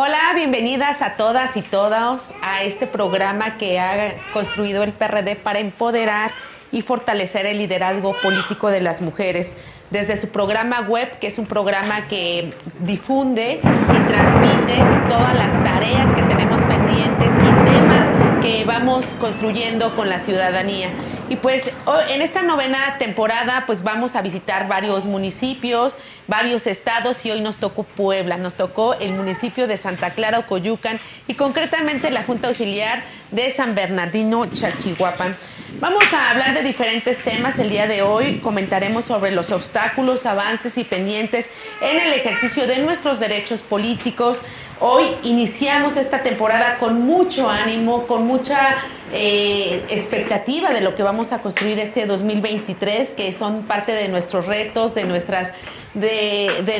Hola, bienvenidas a todas y todos a este programa que ha construido el PRD para empoderar y fortalecer el liderazgo político de las mujeres. Desde su programa web, que es un programa que difunde y transmite todas las tareas que tenemos pendientes y temas que vamos construyendo con la ciudadanía. Y pues en esta novena temporada pues vamos a visitar varios municipios, varios estados y hoy nos tocó Puebla, nos tocó el municipio de Santa Clara Ocoyucan y concretamente la Junta Auxiliar de San Bernardino Chalchihuapan. Vamos a hablar de diferentes temas el día de hoy, comentaremos sobre los obstáculos, avances y pendientes en el ejercicio de nuestros derechos políticos. Hoy iniciamos esta temporada con mucho ánimo, con mucha expectativa de lo que vamos a construir este 2023, que son parte de nuestros retos, de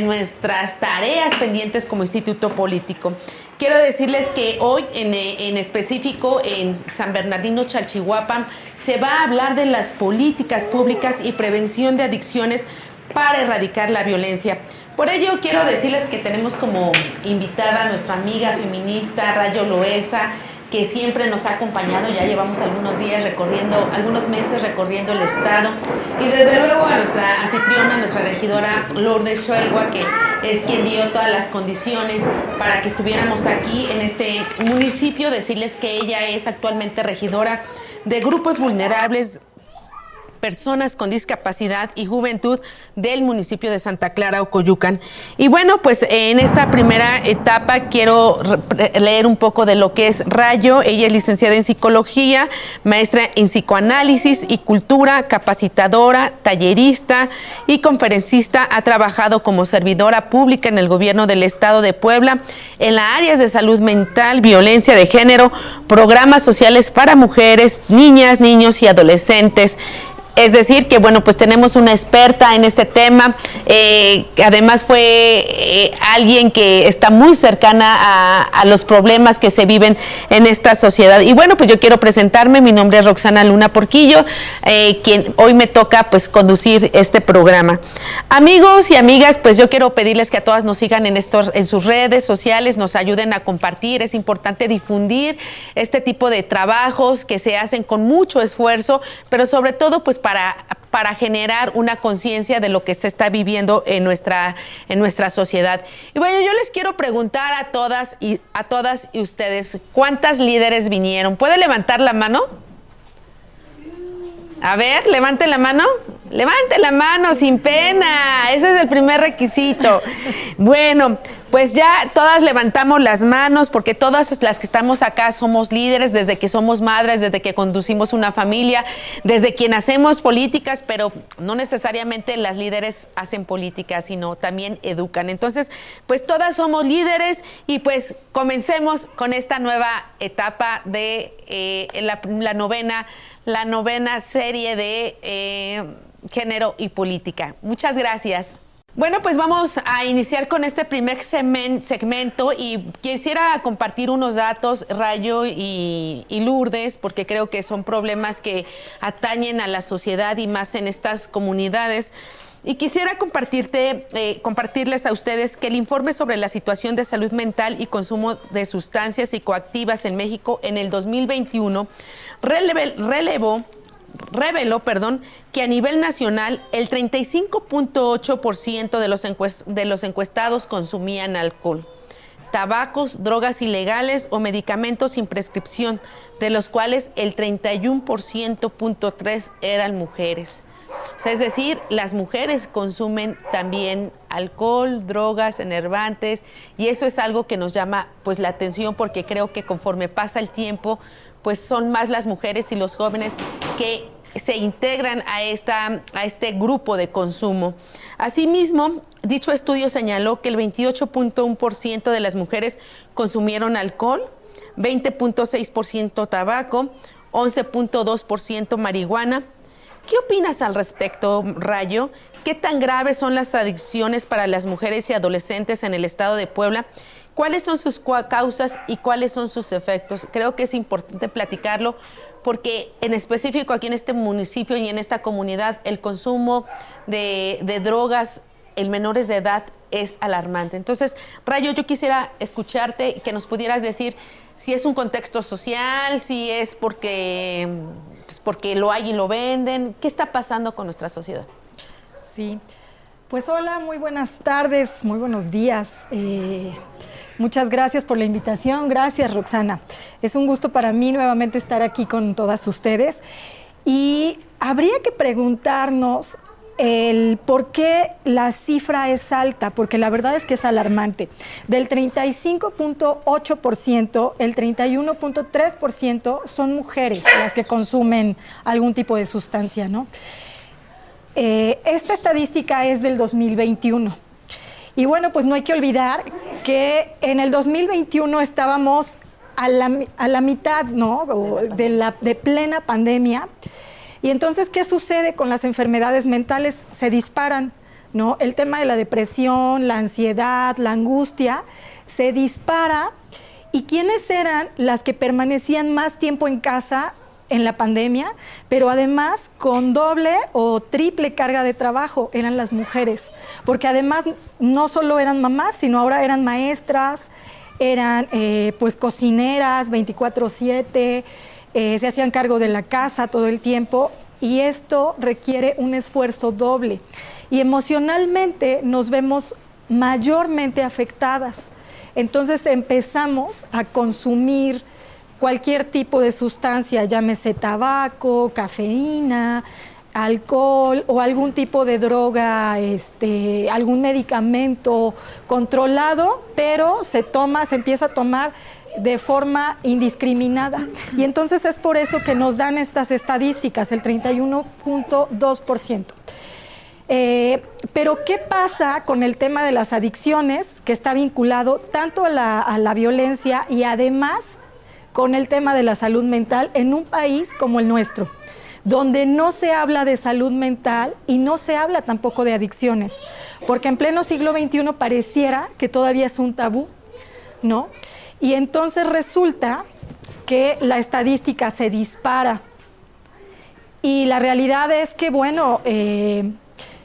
nuestras tareas pendientes como instituto político. Quiero decirles que hoy en específico en San Bernardino Chalchihuapan se va a hablar de las políticas públicas y prevención de adicciones para erradicar la violencia. Por ello quiero decirles que tenemos como invitada a nuestra amiga feminista Rayo Loesa, que siempre nos ha acompañado, ya llevamos algunos meses recorriendo el estado, y desde luego a nuestra anfitriona, nuestra regidora Lourdes Xuelgua, que es quien dio todas las condiciones para que estuviéramos aquí en este municipio. Decirles que ella es actualmente regidora de grupos vulnerables, personas con discapacidad y juventud del municipio de Santa Clara Ocoyucan. Y bueno, pues en esta primera etapa quiero leer un poco de lo que es Rayo. Ella es licenciada en psicología, maestra en psicoanálisis y cultura, capacitadora, tallerista y conferencista. Ha trabajado como servidora pública en el gobierno del estado de Puebla en las áreas de salud mental, violencia de género, programas sociales para mujeres, niñas, niños y adolescentes. Es decir, que bueno, pues tenemos una experta en este tema, que además fue alguien que está muy cercana a los problemas que se viven en esta sociedad. Y bueno, pues yo quiero presentarme, mi nombre es Roxana Luna Porquillo, quien hoy me toca pues conducir este programa. Amigos y amigas, pues yo quiero pedirles que a todas nos sigan en sus redes sociales, nos ayuden a compartir. Es importante difundir este tipo de trabajos que se hacen con mucho esfuerzo, pero sobre todo pues para generar una conciencia de lo que se está viviendo en nuestra sociedad. Y bueno, yo les quiero preguntar a todas y ustedes, ¿cuántas líderes vinieron? ¿Puede levantar la mano? A ver, levanten la mano. Levanten la mano sin pena. Ese es el primer requisito. Bueno, pues ya todas levantamos las manos porque todas las que estamos acá somos líderes desde que somos madres, desde que conducimos una familia, desde quien hacemos políticas, pero no necesariamente las líderes hacen políticas, sino también educan. Entonces, pues todas somos líderes y pues comencemos con esta nueva etapa de la novena serie de género y política. Muchas gracias. Bueno, pues vamos a iniciar con este primer segmento y quisiera compartir unos datos, Rayo y Lourdes, porque creo que son problemas que atañen a la sociedad y más en estas comunidades. Y quisiera compartirles a ustedes que el informe sobre la situación de salud mental y consumo de sustancias psicoactivas en México en el 2021 reveló que a nivel nacional el 35.8% de los encuestados consumían alcohol, tabacos, drogas ilegales o medicamentos sin prescripción, de los cuales el 31.3% eran mujeres. O sea, es decir, las mujeres consumen también alcohol, drogas, enervantes, y eso es algo que nos llama pues la atención, porque creo que conforme pasa el tiempo, pues son más las mujeres y los jóvenes que se integran a este grupo de consumo. Asimismo, dicho estudio señaló que el 28.1% de las mujeres consumieron alcohol, 20.6% tabaco, 11.2% marihuana. ¿Qué opinas al respecto, Rayo? ¿Qué tan graves son las adicciones para las mujeres y adolescentes en el estado de Puebla? ¿Cuáles son sus causas y cuáles son sus efectos? Creo que es importante platicarlo porque en específico aquí en este municipio y en esta comunidad el consumo de drogas en menores de edad es alarmante. Entonces, Rayo, yo quisiera escucharte y que nos pudieras decir si es un contexto social, si es porque lo hay y lo venden. ¿Qué está pasando con nuestra sociedad? Sí, pues hola, muy buenas tardes, muy buenos días. Muchas gracias por la invitación. Gracias, Roxana. Es un gusto para mí nuevamente estar aquí con todas ustedes. Y habría que preguntarnos el por qué la cifra es alta, porque la verdad es que es alarmante. Del 35.8%, el 31.3% son mujeres las que consumen algún tipo de sustancia, ¿no? Esta estadística es del 2021. Y bueno, pues no hay que olvidar que en el 2021 estábamos a la mitad, ¿no? de plena pandemia. Y entonces, ¿qué sucede con las enfermedades mentales? Se disparan, ¿no? El tema de la depresión, la ansiedad, la angustia, se dispara. ¿Y quiénes eran las que permanecían más tiempo en casa en la pandemia, pero además con doble o triple carga de trabajo? Eran las mujeres, porque además no solo eran mamás, sino ahora eran maestras, eran pues cocineras 24/7, se hacían cargo de la casa todo el tiempo, y esto requiere un esfuerzo doble. Y emocionalmente nos vemos mayormente afectadas. Entonces empezamos a consumir cualquier tipo de sustancia, llámese tabaco, cafeína, alcohol o algún tipo de droga, algún medicamento controlado, pero se empieza a tomar de forma indiscriminada. Y entonces es por eso que nos dan estas estadísticas, el 31.2%. Pero ¿qué pasa con el tema de las adicciones, que está vinculado tanto a la violencia y además con el tema de la salud mental en un país como el nuestro, donde no se habla de salud mental y no se habla tampoco de adicciones? Porque en pleno siglo XXI pareciera que todavía es un tabú, ¿no? Y entonces resulta que la estadística se dispara. Y la realidad es que, bueno,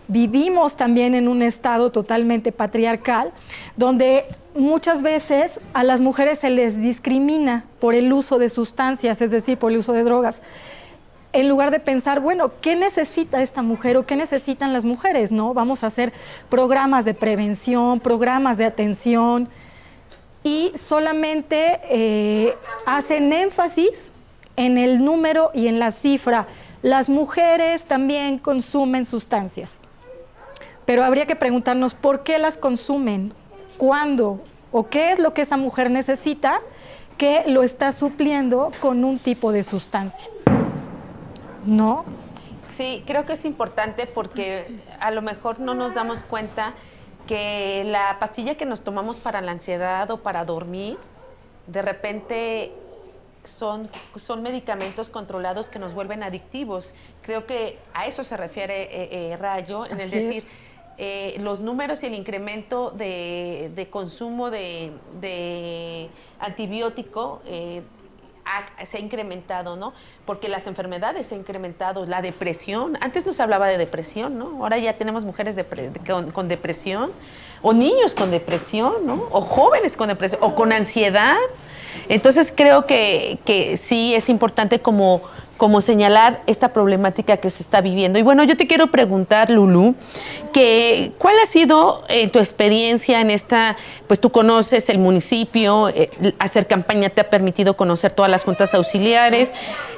vivimos también en un estado totalmente patriarcal, donde muchas veces a las mujeres se les discrimina por el uso de sustancias, es decir, por el uso de drogas, en lugar de pensar, bueno, ¿qué necesita esta mujer o qué necesitan las mujeres, ¿no? Vamos a hacer programas de prevención, programas de atención, y solamente hacen énfasis en el número y en la cifra. Las mujeres también consumen sustancias, pero habría que preguntarnos por qué las consumen, cuándo o qué es lo que esa mujer necesita que lo está supliendo con un tipo de sustancia, ¿no? Sí, creo que es importante porque a lo mejor no nos damos cuenta que la pastilla que nos tomamos para la ansiedad o para dormir, de repente son medicamentos controlados que nos vuelven adictivos. Creo que a eso se refiere Rayo, en el decir los números y el incremento de consumo de antibiótico se ha incrementado, ¿no? Porque las enfermedades se han incrementado, la depresión, antes no se hablaba de depresión, ¿no? Ahora ya tenemos mujeres con depresión, o niños con depresión, ¿no? O jóvenes con depresión, o con ansiedad. Entonces creo que sí es importante como señalar esta problemática que se está viviendo. Y bueno, yo te quiero preguntar, Lulú, ¿cuál ha sido tu experiencia en esta, pues tú conoces el municipio, hacer campaña te ha permitido conocer todas las juntas auxiliares?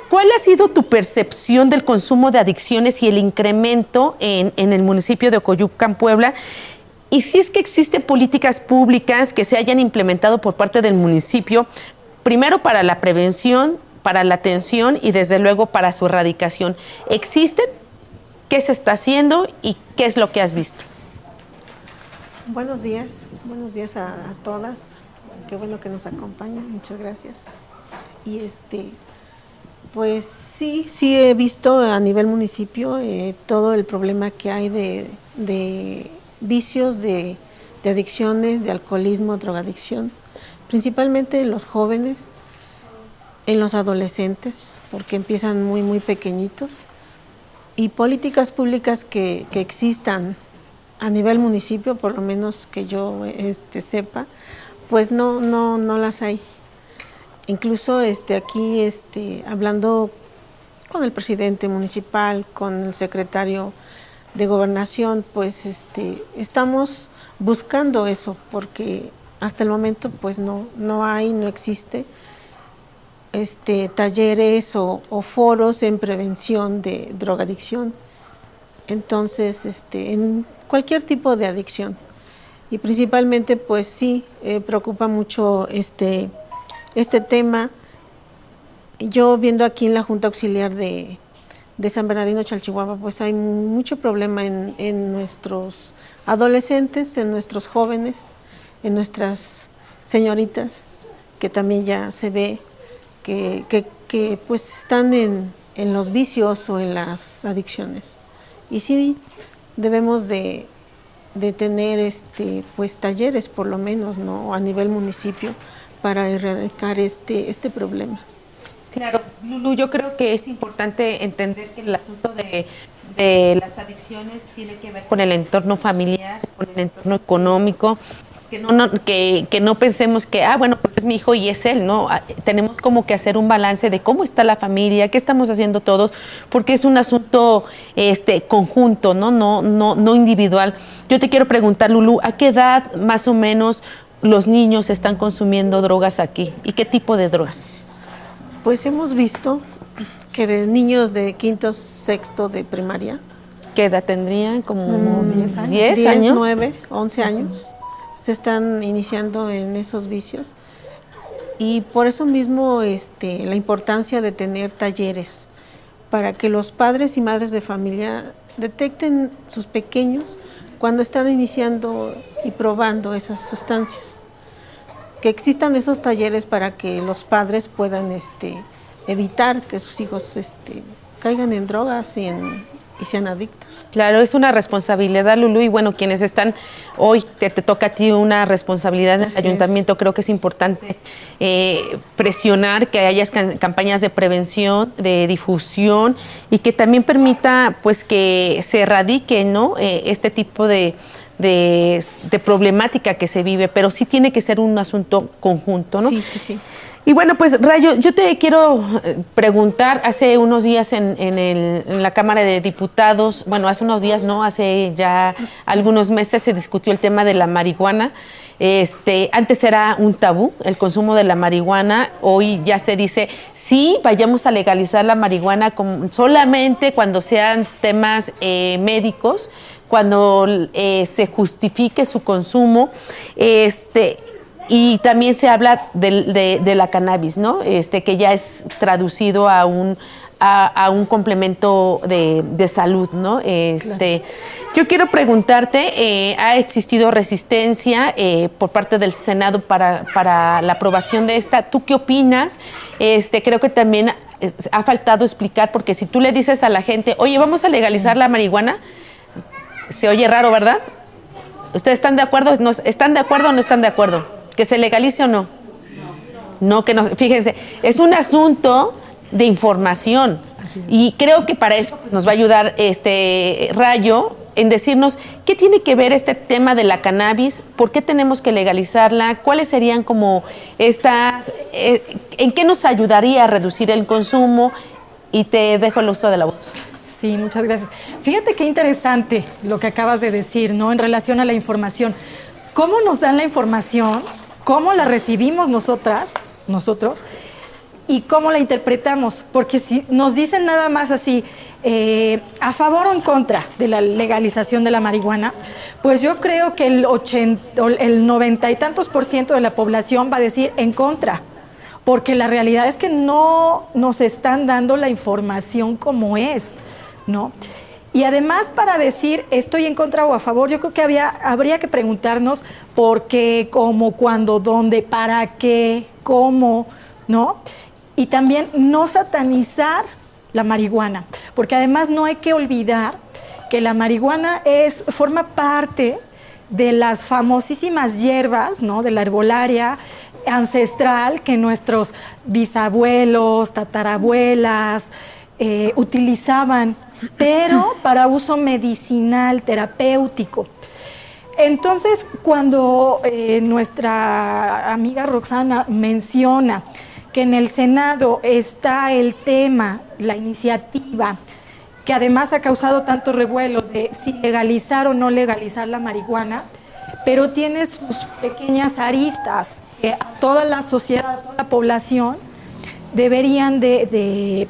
¿Cuál ha sido tu percepción del consumo de adicciones y el incremento en el municipio de Ocoyucan, Puebla? Y si es que existen políticas públicas que se hayan implementado por parte del municipio, primero para la prevención, para la atención y desde luego para su erradicación. ¿Existen? ¿Qué se está haciendo y qué es lo que has visto? Buenos días a todas. Qué bueno que nos acompañan, muchas gracias. Y pues sí he visto a nivel municipio todo el problema que hay de vicios, de adicciones, de alcoholismo, drogadicción, principalmente en los jóvenes, en los adolescentes, porque empiezan muy pequeñitos, y políticas públicas que existan a nivel municipio, por lo menos que yo sepa, pues no las hay. Incluso aquí hablando con el presidente municipal, con el secretario de Gobernación, pues estamos buscando eso, porque hasta el momento pues no existe talleres o foros en prevención de drogadicción. Entonces, en cualquier tipo de adicción. Y principalmente, pues sí, preocupa mucho este tema. Yo viendo aquí en la Junta Auxiliar de San Bernardino Chalchihuahua, pues hay mucho problema en nuestros adolescentes, en nuestros jóvenes, en nuestras señoritas, que también ya se ve que pues están en los vicios o en las adicciones. Y sí debemos de tener pues talleres por lo menos, ¿no? A nivel municipio para erradicar este problema. Claro, Lulu, yo creo que es importante entender que el asunto de las adicciones tiene que ver con el entorno familiar, con el entorno económico, que no pensemos que, bueno, pues es mi hijo y es él, ¿no? Tenemos como que hacer un balance de cómo está la familia, qué estamos haciendo todos, porque es un asunto conjunto, ¿no? No individual. Yo te quiero preguntar, Lulu, ¿a qué edad más o menos los niños están consumiendo drogas aquí? ¿Y qué tipo de drogas? Pues hemos visto que de niños de quinto, sexto de primaria. ¿Qué edad tendrían? Como 10 años. 10 años. 9, 11 años. Se están iniciando en esos vicios. Y por eso mismo la importancia de tener talleres para que los padres y madres de familia detecten sus pequeños cuando están iniciando y probando esas sustancias. Que existan esos talleres para que los padres puedan evitar que sus hijos caigan en drogas y sean adictos. Claro, es una responsabilidad, Lulu, y bueno, quienes están hoy, que te toca a ti una responsabilidad en el ayuntamiento, creo que es importante presionar que haya campañas de prevención, de difusión, y que también permita pues que se erradique, ¿no? Este tipo de problemática que se vive, pero sí tiene que ser un asunto conjunto, ¿no? Sí. Y bueno, pues Rayo, yo te quiero preguntar, hace unos días en la Cámara de Diputados, bueno, hace unos días, no, hace ya algunos meses se discutió el tema de la marihuana. Antes era un tabú el consumo de la marihuana, hoy ya se dice, sí, vayamos a legalizar la marihuana solamente cuando sean temas médicos, cuando se justifique su consumo, y también se habla de la cannabis, ¿no? Que ya es traducido a un complemento de salud, ¿no? Claro. Yo quiero preguntarte, ¿ha existido resistencia por parte del Senado para la aprobación de esta? ¿Tú qué opinas? Creo que también ha faltado explicar, porque si tú le dices a la gente, oye, vamos a legalizar la marihuana, se oye raro, ¿verdad? ¿Ustedes están de acuerdo? ¿Están de acuerdo o no están de acuerdo? ¿Que se legalice o no? No, que no. Fíjense, es un asunto de información. Y creo que para eso nos va a ayudar Rayo en decirnos qué tiene que ver este tema de la cannabis, por qué tenemos que legalizarla, cuáles serían como estas, en qué nos ayudaría a reducir el consumo, y te dejo el uso de la voz. Sí, muchas gracias. Fíjate qué interesante lo que acabas de decir, ¿no? En relación a la información. ¿Cómo nos dan la información? ¿Cómo la recibimos nosotros? ¿Y cómo la interpretamos? Porque si nos dicen nada más así, a favor o en contra de la legalización de la marihuana, pues yo creo que el 90 y tantos % de la población va a decir en contra. Porque la realidad es que no nos están dando la información como es, ¿no? Y además, para decir estoy en contra o a favor, yo creo que habría que preguntarnos por qué, cómo, cuándo, dónde, para qué, cómo, ¿no? Y también no satanizar la marihuana, porque además no hay que olvidar que la marihuana forma parte de las famosísimas hierbas, ¿no? De la herbolaria ancestral que nuestros bisabuelos, tatarabuelas utilizaban, pero para uso medicinal, terapéutico. Entonces, cuando nuestra amiga Roxana menciona que en el Senado está el tema, la iniciativa, que además ha causado tanto revuelo de si legalizar o no legalizar la marihuana, pero tiene sus pequeñas aristas que a toda la sociedad, a toda la población deberían de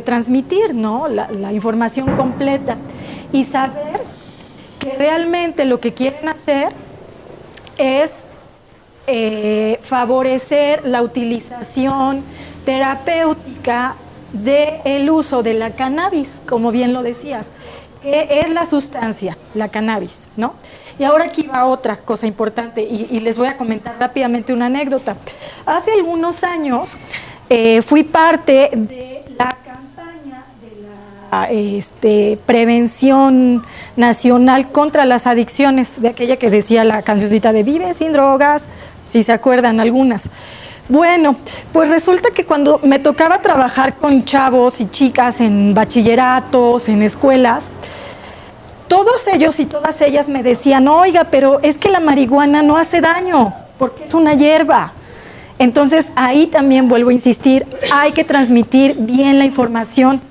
transmitir, ¿no? La información completa y saber que realmente lo que quieren hacer es favorecer la utilización terapéutica del uso de la cannabis, como bien lo decías, que es la sustancia, la cannabis, ¿no? Y ahora aquí va otra cosa importante y les voy a comentar rápidamente una anécdota. Hace algunos años fui parte de la campaña de la prevención nacional contra las adicciones, de aquella que decía la cancioncita de Vive sin drogas, si se acuerdan algunas. Bueno, pues resulta que cuando me tocaba trabajar con chavos y chicas en bachilleratos, en escuelas, todos ellos y todas ellas me decían, oiga, pero es que la marihuana no hace daño, porque es una hierba. Entonces, ahí también vuelvo a insistir, hay que transmitir bien la información.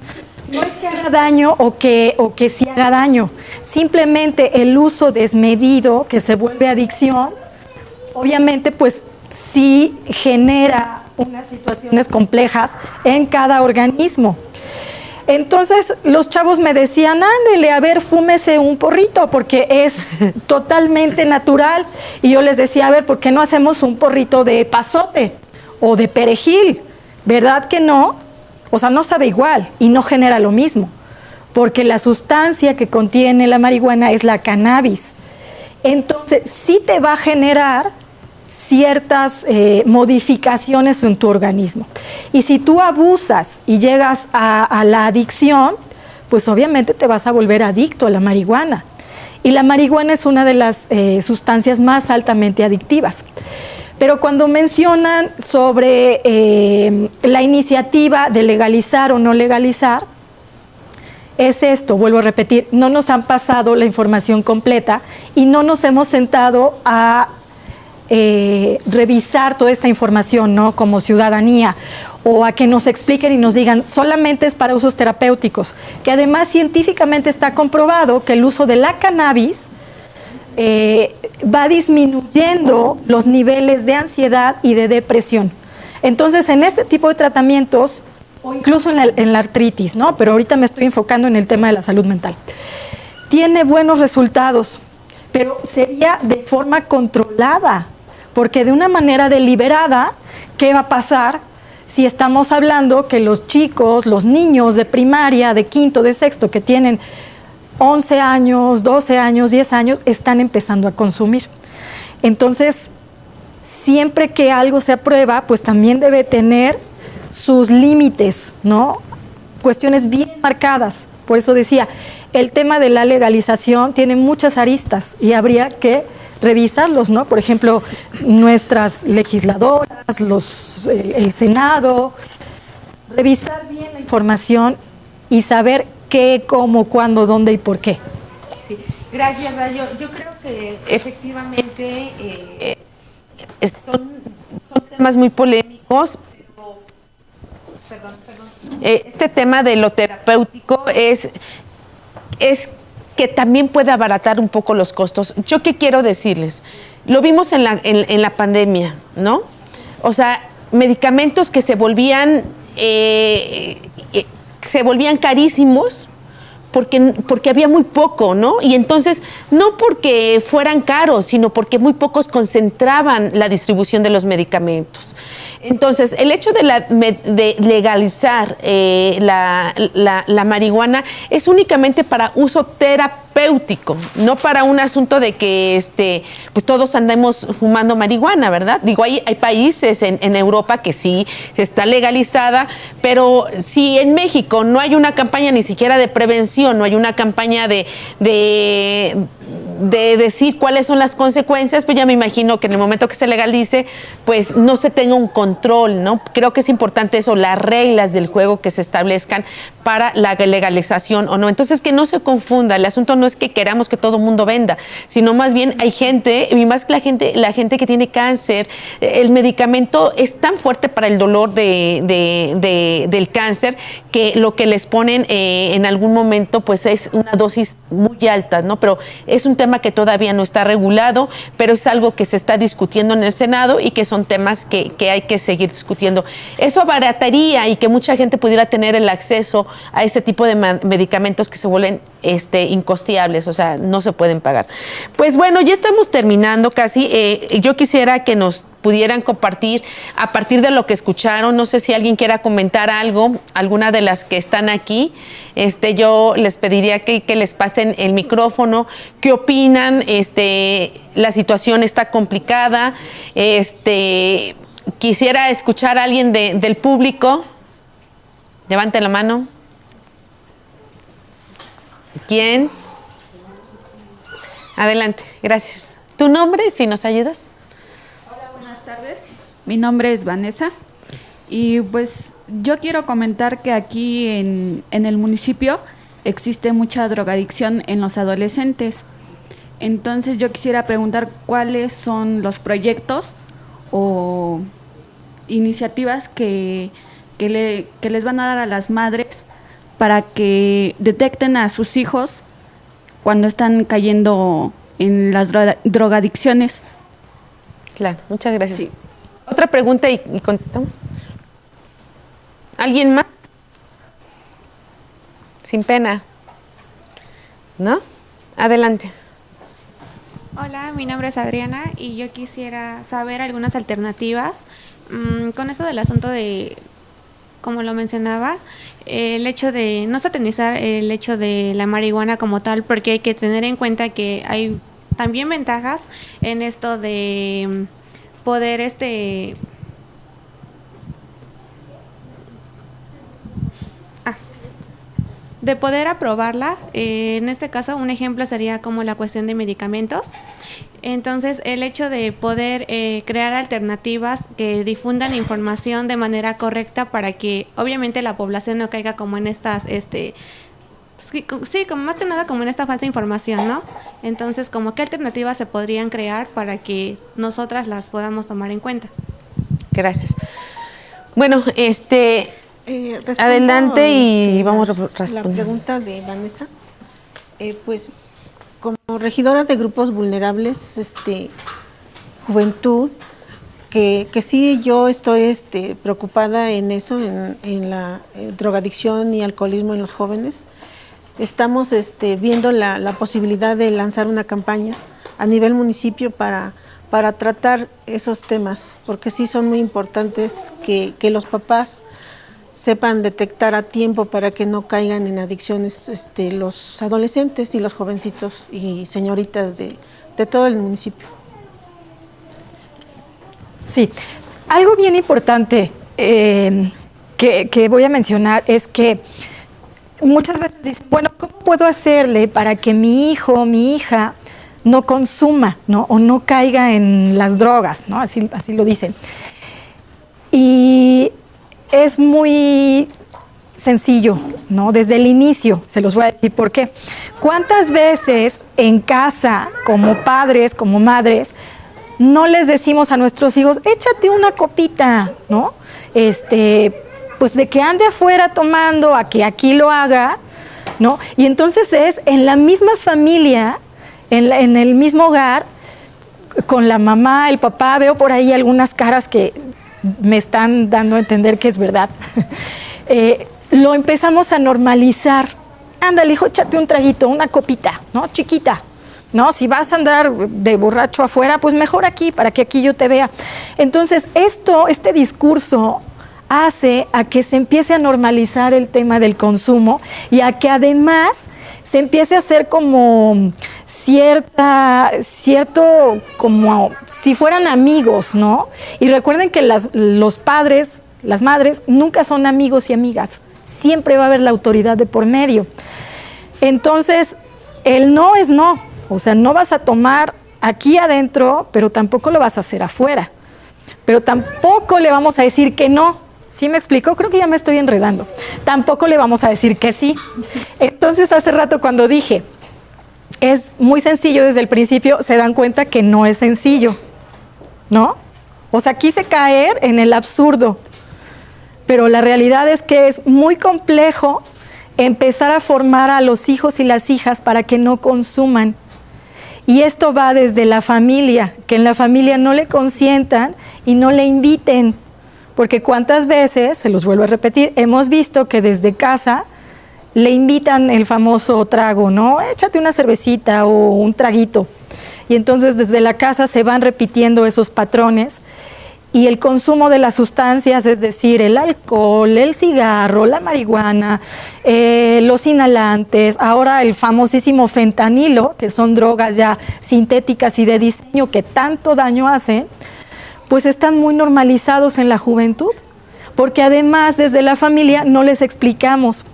No es que haga daño o que sí haga daño, simplemente el uso desmedido que se vuelve adicción, obviamente pues sí genera unas situaciones complejas en cada organismo. Entonces los chavos me decían, ándele, a ver, fúmese un porrito, porque es totalmente natural. Y yo les decía, a ver, ¿por qué no hacemos un porrito de epazote o de perejil? ¿Verdad que no? O sea, no sabe igual y no genera lo mismo, porque la sustancia que contiene la marihuana es la cannabis. Entonces, sí te va a generar ciertas modificaciones en tu organismo. Y si tú abusas y llegas a la adicción, pues obviamente te vas a volver adicto a la marihuana. Y la marihuana es una de las sustancias más altamente adictivas. Pero cuando mencionan sobre la iniciativa de legalizar o no legalizar, es esto, vuelvo a repetir, no nos han pasado la información completa y no nos hemos sentado a revisar toda esta información, ¿no? Como ciudadanía, o a que nos expliquen y nos digan solamente es para usos terapéuticos, que además científicamente está comprobado que el uso de la cannabis va disminuyendo los niveles de ansiedad y de depresión. Entonces, en este tipo de tratamientos, o incluso en la artritis, ¿no? Pero ahorita me estoy enfocando en el tema de la salud mental. Tiene buenos resultados, pero sería de forma controlada, porque de una manera deliberada, ¿qué va a pasar si estamos hablando que los chicos, los niños de primaria, de quinto, de sexto, que tienen 11 años, 12 años, 10 años, están empezando a consumir? Entonces, siempre que algo se aprueba, pues también debe tener sus límites, ¿no? Cuestiones bien marcadas. Por eso decía, el tema de la legalización tiene muchas aristas y habría que revisarlos, ¿no? Por ejemplo, nuestras legisladoras, el Senado, revisar bien la información y saber qué, cómo, cuándo, dónde y por qué. Sí. Gracias, Rayo. Yo creo que efectivamente son temas muy polémicos. Este tema de lo terapéutico es que también puede abaratar un poco los costos. ¿Yo qué quiero decirles? Lo vimos en la pandemia, ¿no? O sea, medicamentos que se volvían carísimos porque había muy poco, ¿no? Y entonces, no porque fueran caros, sino porque muy pocos concentraban la distribución de los medicamentos. Entonces, el hecho de legalizar la marihuana es únicamente para uso terapéutico, no para un asunto de que pues todos andemos fumando marihuana, ¿verdad? Digo, hay países en Europa que sí está legalizada, pero si en México no hay una campaña ni siquiera de prevención, no hay una campaña de de decir cuáles son las consecuencias, pues ya me imagino que en el momento que se legalice, pues no se tenga un control, ¿no? Creo que es importante eso, las reglas del juego que se establezcan para la legalización o no. Entonces, que no se confunda, el asunto no es que queramos que todo el mundo venda, sino más bien hay gente, y más que la gente que tiene cáncer, el medicamento es tan fuerte para el dolor del cáncer que lo que les ponen en algún momento pues es una dosis muy alta, ¿no? Pero es un tema que todavía no está regulado, pero es algo que se está discutiendo en el Senado y que son temas que hay que seguir discutiendo. Eso abarataría y que mucha gente pudiera tener el acceso a ese tipo de medicamentos que se vuelven incosteables, o sea, no se pueden pagar. Pues bueno, ya estamos terminando casi. Yo quisiera que nos pudieran compartir a partir de lo que escucharon. No sé si alguien quiera comentar algo, alguna de las que están aquí. Yo les pediría que les pasen el micrófono. ¿Qué opinan? La situación está complicada. Quisiera escuchar a alguien del público. Levante la mano. ¿Quién? Adelante, gracias. ¿Tu nombre, si nos ayudas? Hola, buenas tardes. Mi nombre es Vanessa y pues yo quiero comentar que aquí en el municipio existe mucha drogadicción en los adolescentes. Entonces yo quisiera preguntar cuáles son los proyectos o iniciativas que les van a dar a las madres para que detecten a sus hijos cuando están cayendo en las drogadicciones. Claro, muchas gracias. Sí. Otra pregunta y contestamos. ¿Alguien más? Sin pena. ¿No? Adelante. Hola, mi nombre es Adriana y yo quisiera saber algunas alternativas con eso del asunto de, como lo mencionaba, el hecho de no satanizar el hecho de la marihuana como tal, porque hay que tener en cuenta que hay también ventajas en esto de poder de poder aprobarla. En este caso, un ejemplo sería como la cuestión de medicamentos. Entonces, el hecho de poder crear alternativas que difundan información de manera correcta para que, obviamente, la población no caiga como en estas, sí, como más que nada como en esta falsa información, ¿no? Entonces, como qué alternativas se podrían crear para que nosotras las podamos tomar en cuenta. Gracias. Bueno, adelante y vamos a responder. La pregunta de Vanessa, pues como regidora de grupos vulnerables, juventud, que sí yo estoy preocupada en eso, en la drogadicción y alcoholismo en los jóvenes. Estamos viendo la posibilidad de lanzar una campaña a nivel municipio para tratar esos temas, porque sí son muy importantes que los papás sepan detectar a tiempo para que no caigan en adicciones los adolescentes y los jovencitos y señoritas de todo el municipio. Sí, algo bien importante que voy a mencionar es que muchas veces dicen, bueno, ¿cómo puedo hacerle para que mi hijo, mi hija no consuma, ¿no? O no caiga en las drogas, ¿no? Así lo dicen. Y es muy sencillo, ¿no? Desde el inicio, se los voy a decir por qué. ¿Cuántas veces en casa, como padres, como madres, no les decimos a nuestros hijos, échate una copita, ¿no? Pues de que ande afuera tomando a que aquí lo haga, ¿no? Y entonces es en la misma familia, en el mismo hogar, con la mamá, el papá, veo por ahí algunas caras que me están dando a entender que es verdad. Lo empezamos a normalizar. Ándale, hijo, échate un traguito, una copita, ¿no? Chiquita. No, si vas a andar de borracho afuera, pues mejor aquí, para que aquí yo te vea. Entonces, este discurso hace a que se empiece a normalizar el tema del consumo y a que además se empiece a hacer como cierto, como si fueran amigos, ¿no? Y recuerden que los padres, las madres, nunca son amigos y amigas. Siempre va a haber la autoridad de por medio. Entonces, el no es no. O sea, no vas a tomar aquí adentro, pero tampoco lo vas a hacer afuera. Pero tampoco le vamos a decir que no. ¿Sí me explico? Creo que ya me estoy enredando. Tampoco le vamos a decir que sí. Entonces, hace rato cuando dije, es muy sencillo desde el principio, se dan cuenta que no es sencillo, ¿no? O sea, quise caer en el absurdo, pero la realidad es que es muy complejo empezar a formar a los hijos y las hijas para que no consuman. Y esto va desde la familia, que en la familia no le consientan y no le inviten. Porque cuántas veces, se los vuelvo a repetir, hemos visto que desde casa le invitan el famoso trago, ¿no? Échate una cervecita o un traguito. Y entonces desde la casa se van repitiendo esos patrones. Y el consumo de las sustancias, es decir, el alcohol, el cigarro, la marihuana, los inhalantes, ahora el famosísimo fentanilo, que son drogas ya sintéticas y de diseño que tanto daño hacen, pues están muy normalizados en la juventud, porque además desde la familia no les explicamos.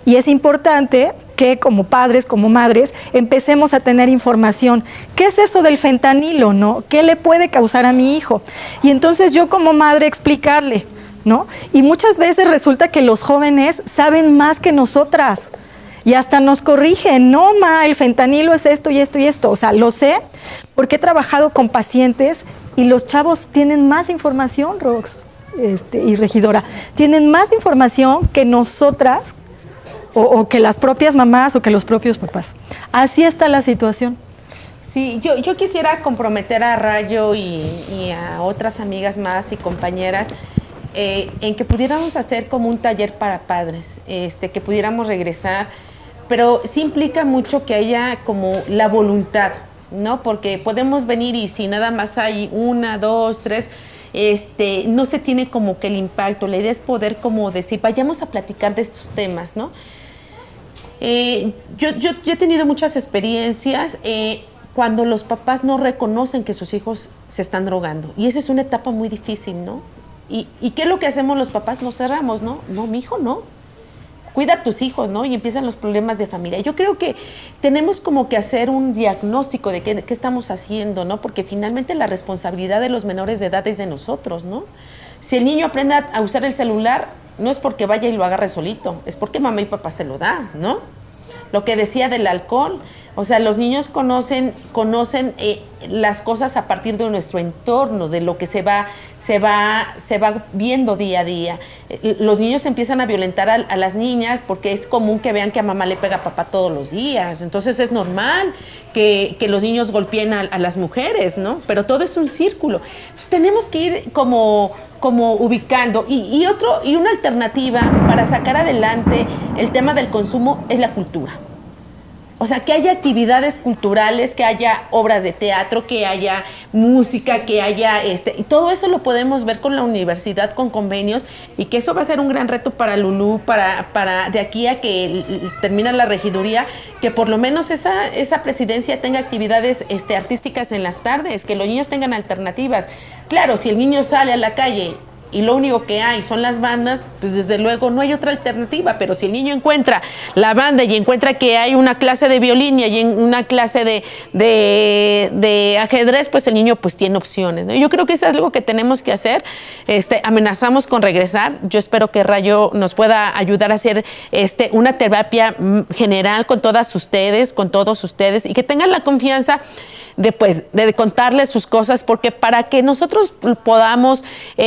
Y es importante que como padres, como madres, empecemos a tener información. ¿Qué es eso del fentanilo, no? ¿Qué le puede causar a mi hijo? Y entonces yo como madre explicarle, ¿no? Y muchas veces resulta que los jóvenes saben más que nosotras y hasta nos corrigen. No, ma, el fentanilo es esto y esto y esto. O sea, lo sé porque he trabajado con pacientes y los chavos tienen más información, Rox y regidora, tienen más información que nosotras, o que las propias mamás o que los propios papás. Así está la situación. Sí, yo quisiera comprometer a Rayo y a otras amigas más y compañeras en que pudiéramos hacer como un taller para padres, que pudiéramos regresar, pero sí implica mucho que haya como la voluntad, ¿no? Porque podemos venir y si nada más hay 1, 2, 3, no se tiene como que el impacto. La idea es poder como decir, vayamos a platicar de estos temas, ¿no? Yo he tenido muchas experiencias cuando los papás no reconocen que sus hijos se están drogando. Y esa es una etapa muy difícil, ¿no? ¿Y qué es lo que hacemos los papás? Nos cerramos, ¿no? No, mi hijo no. Cuida a tus hijos, ¿no? Y empiezan los problemas de familia. Yo creo que tenemos como que hacer un diagnóstico de qué estamos haciendo, ¿no? Porque finalmente la responsabilidad de los menores de edad es de nosotros, ¿no? Si el niño aprende a usar el celular, no es porque vaya y lo agarre solito, es porque mamá y papá se lo dan, ¿no? Lo que decía del alcohol, o sea, los niños conocen las cosas a partir de nuestro entorno, de lo que se va viendo día a día. Los niños empiezan a violentar a las niñas porque es común que vean que a mamá le pega a papá todos los días. Entonces es normal que los niños golpeen a las mujeres, ¿no? Pero todo es un círculo. Entonces tenemos que ir como ubicando. Y una alternativa para sacar adelante el tema del consumo es la cultura. O sea, que haya actividades culturales, que haya obras de teatro, que haya música, que haya y todo eso lo podemos ver con la universidad, con convenios, y que eso va a ser un gran reto para Lulú, para de aquí a que termina la regiduría, que por lo menos esa presidencia tenga actividades artísticas en las tardes, que los niños tengan alternativas. Claro, si el niño sale a la calle y lo único que hay son las bandas, pues desde luego no hay otra alternativa, pero si el niño encuentra la banda y encuentra que hay una clase de violín y hay una clase de ajedrez, pues el niño pues tiene opciones, ¿no? Yo creo que eso es algo que tenemos que hacer. Amenazamos con regresar. Yo espero que Rayo nos pueda ayudar a hacer una terapia general con todas ustedes, con todos ustedes, y que tengan la confianza de contarles sus cosas, porque para que nosotros podamos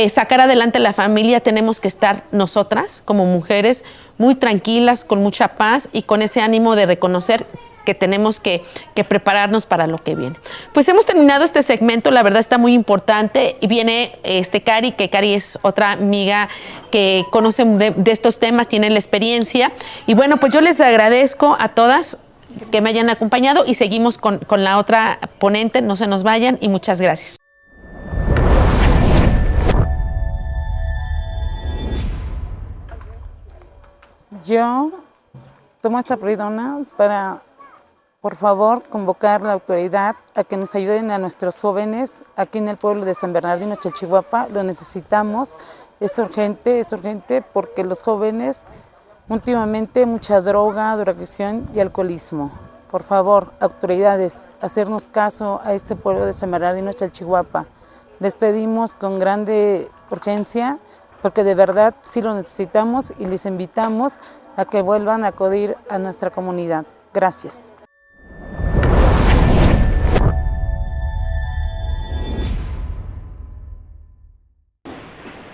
sacar adelante la familia tenemos que estar nosotras como mujeres muy tranquilas, con mucha paz y con ese ánimo de reconocer que tenemos que prepararnos para lo que viene. Pues hemos terminado este segmento, la verdad está muy importante, y viene Cari, que Cari es otra amiga que conoce de estos temas, tiene la experiencia, y bueno, pues yo les agradezco a todas que me hayan acompañado y seguimos con la otra ponente, no se nos vayan y muchas gracias. Yo tomo esta perdona para, por favor, convocar a la autoridad a que nos ayuden a nuestros jóvenes aquí en el pueblo de San Bernardino, Chalchihuapa. Lo necesitamos, es urgente porque los jóvenes últimamente mucha droga, drogadicción y alcoholismo. por favor, autoridades, hacernos caso a este pueblo de San Bernardino Chalchihuapa. Les pedimos con grande urgencia, porque de verdad sí lo necesitamos y les invitamos a que vuelvan a acudir a nuestra comunidad. Gracias.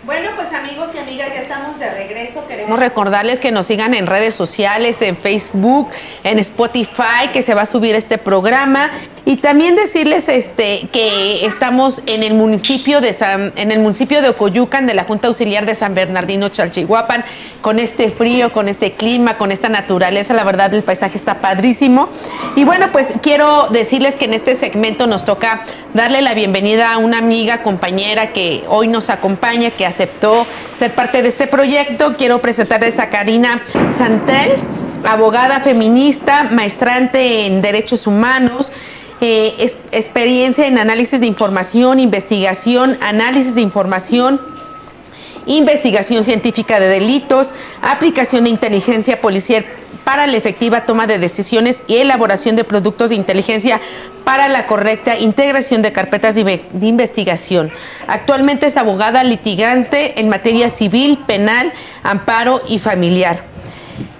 Bueno, pues amigos y amigas, ya estamos de regreso. Queremos recordarles que nos sigan en redes sociales, en Facebook, en Spotify, que se va a subir este programa. Y también decirles que estamos en el municipio de Ocoyucan, de la Junta Auxiliar de San Bernardino Chalchihuapan, con este frío, con este clima, con esta naturaleza. La verdad, el paisaje está padrísimo. Y bueno, pues quiero decirles que en este segmento nos toca darle la bienvenida a una amiga, compañera que hoy nos acompaña, que aceptó ser parte de este proyecto. Quiero presentarles a Karina Santel, abogada feminista, maestrante en Derechos Humanos, experiencia en análisis de información, investigación, análisis de información, investigación científica de delitos, aplicación de inteligencia policial para la efectiva toma de decisiones y elaboración de productos de inteligencia para la correcta integración de carpetas de investigación. Actualmente es abogada litigante en materia civil, penal, amparo y familiar.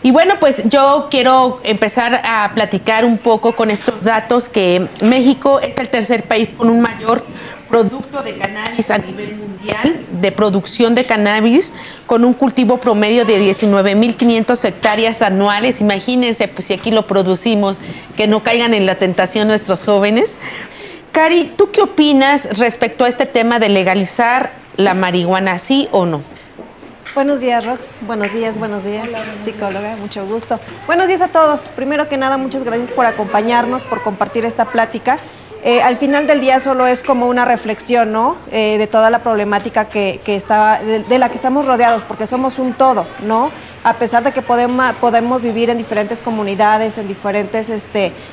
Y bueno, pues yo quiero empezar a platicar un poco con estos datos, que México es el tercer país con un mayor producto de cannabis a nivel mundial, de producción de cannabis, con un cultivo promedio de 19.500 hectáreas anuales. Imagínense, pues si aquí lo producimos, que no caigan en la tentación nuestros jóvenes. Cari, ¿tú qué opinas respecto a este tema de legalizar la marihuana, sí o no? Buenos días, Rox. Buenos días, psicóloga, mucho gusto. Buenos días a todos. Primero que nada, muchas gracias por acompañarnos, por compartir esta plática. Al final del día solo es como una reflexión, ¿no? De toda la problemática de la que estamos rodeados, porque somos un todo, ¿no? A pesar de que podemos vivir en diferentes comunidades, en diferentes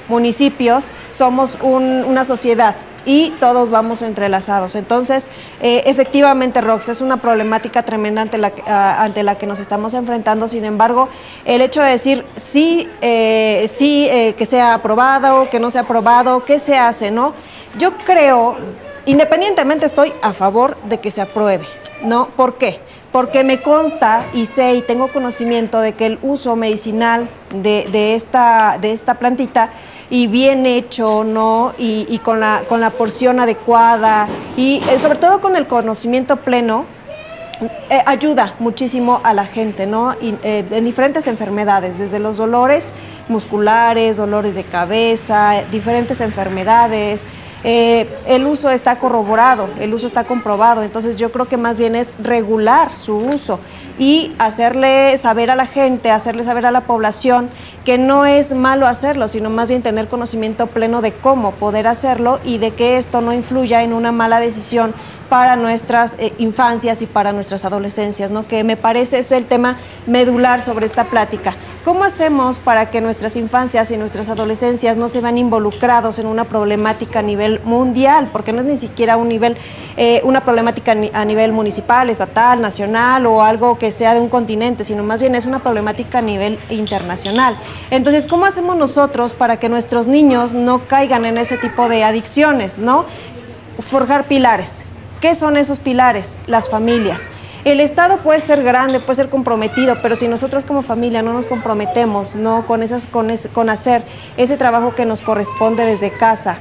municipios, somos una sociedad y todos vamos entrelazados. Entonces, efectivamente, Rox, es una problemática tremenda ante la que nos estamos enfrentando. Sin embargo, el hecho de decir que sea aprobado, que no sea aprobado, ¿qué se hace, no? Yo creo, independientemente, estoy a favor de que se apruebe, ¿no? ¿Por qué? Porque me consta y sé y tengo conocimiento de que el uso medicinal de esta plantita, y bien hecho, ¿no? Y con la porción adecuada y sobre todo con el conocimiento pleno, ayuda muchísimo a la gente, ¿no? En diferentes enfermedades, desde los dolores musculares, dolores de cabeza, diferentes enfermedades. El uso está corroborado, el uso está comprobado, entonces yo creo que más bien es regular su uso y hacerle saber a la gente, hacerle saber a la población que no es malo hacerlo, sino más bien tener conocimiento pleno de cómo poder hacerlo y de que esto no influya en una mala decisión para nuestras infancias y para nuestras adolescencias, ¿no? Que me parece eso el tema medular sobre esta plática. ¿Cómo hacemos para que nuestras infancias y nuestras adolescencias no se vean involucrados en una problemática a nivel mundial? Porque no es ni siquiera una problemática a nivel municipal, estatal, nacional o algo que sea de un continente, sino más bien es una problemática a nivel internacional. Entonces, ¿cómo hacemos nosotros para que nuestros niños no caigan en ese tipo de adicciones, ¿no? Forjar pilares. ¿Qué son esos pilares? Las familias. El Estado puede ser grande, puede ser comprometido, pero si nosotros como familia no nos comprometemos, ¿no? con hacer ese trabajo que nos corresponde desde casa,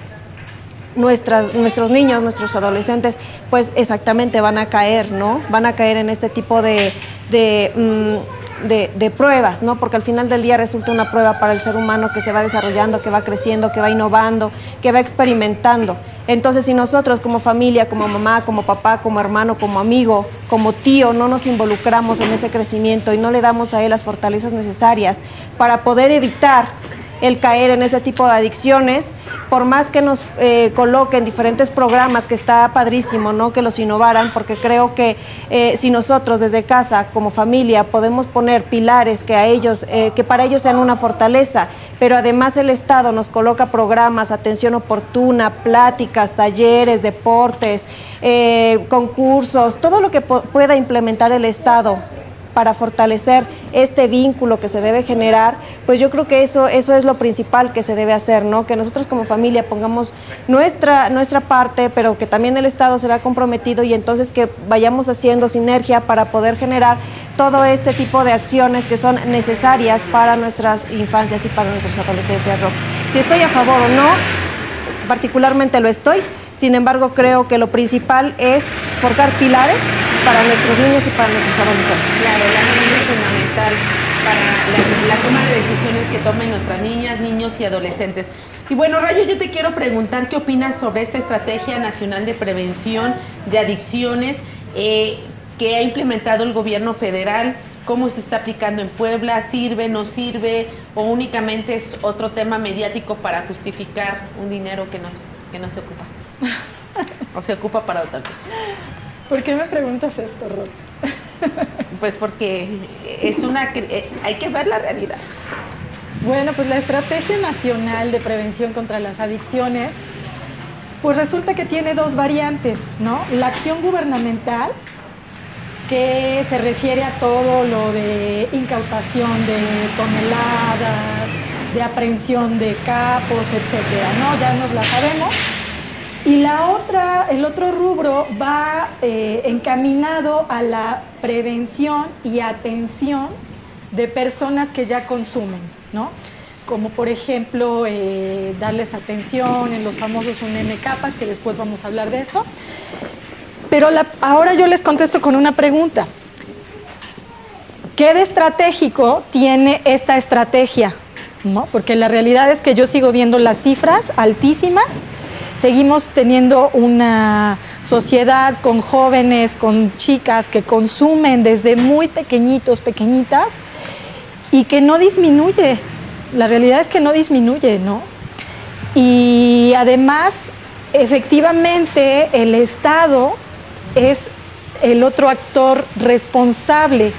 nuestros niños, nuestros adolescentes, pues exactamente van a caer, ¿no? Van a caer en este tipo de pruebas, ¿no? Porque al final del día resulta una prueba para el ser humano que se va desarrollando, que va creciendo, que va innovando, que va experimentando. Entonces, si nosotros como familia, como mamá, como papá, como hermano, como amigo, como tío, no nos involucramos en ese crecimiento y no le damos a él las fortalezas necesarias para poder evitar el caer en ese tipo de adicciones, por más que nos coloquen diferentes programas, que está padrísimo, ¿no? Que los innovaran, porque creo que si nosotros desde casa, como familia, podemos poner pilares que para ellos sean una fortaleza, pero además el Estado nos coloca programas, atención oportuna, pláticas, talleres, deportes, concursos, todo lo que pueda implementar el Estado para fortalecer este vínculo que se debe generar, pues yo creo que eso es lo principal que se debe hacer, ¿no? Que nosotros como familia pongamos nuestra parte, pero que también el Estado se vea comprometido y entonces que vayamos haciendo sinergia para poder generar todo este tipo de acciones que son necesarias para nuestras infancias y para nuestras adolescencias, Rox. Si estoy a favor o no, particularmente lo estoy, sin embargo creo que lo principal es forjar pilares para nuestros niños y para nuestros adolescentes. Claro, la familia es fundamental para la toma de decisiones que tomen nuestras niñas, niños y adolescentes. Y bueno, Rayo, yo te quiero preguntar qué opinas sobre esta Estrategia Nacional de Prevención de Adicciones que ha implementado el gobierno federal. ¿Cómo se está aplicando en Puebla? ¿Sirve, no sirve? ¿O únicamente es otro tema mediático para justificar un dinero que no se ocupa? ¿O se ocupa para otra cosa? ¿Por qué me preguntas esto, Rox? Pues porque hay que ver la realidad. Bueno, pues la Estrategia Nacional de Prevención contra las Adicciones, pues resulta que tiene dos variantes, ¿no? La acción gubernamental, que se refiere a todo lo de incautación de toneladas, de aprehensión de capos, etcétera, ¿no? Ya nos la sabemos. Y el otro rubro va encaminado a la prevención y atención de personas que ya consumen, ¿no? Como por ejemplo, darles atención en los famosos UNM-CAPAS, que después vamos a hablar de eso. Pero ahora yo les contesto con una pregunta. ¿Qué de estratégico tiene esta estrategia? ¿No? Porque la realidad es que yo sigo viendo las cifras altísimas. Seguimos teniendo una sociedad con jóvenes, con chicas que consumen desde muy pequeñitos, pequeñitas, y que no disminuye. La realidad es que no disminuye, ¿no? Y además, efectivamente, el Estado es el otro actor responsable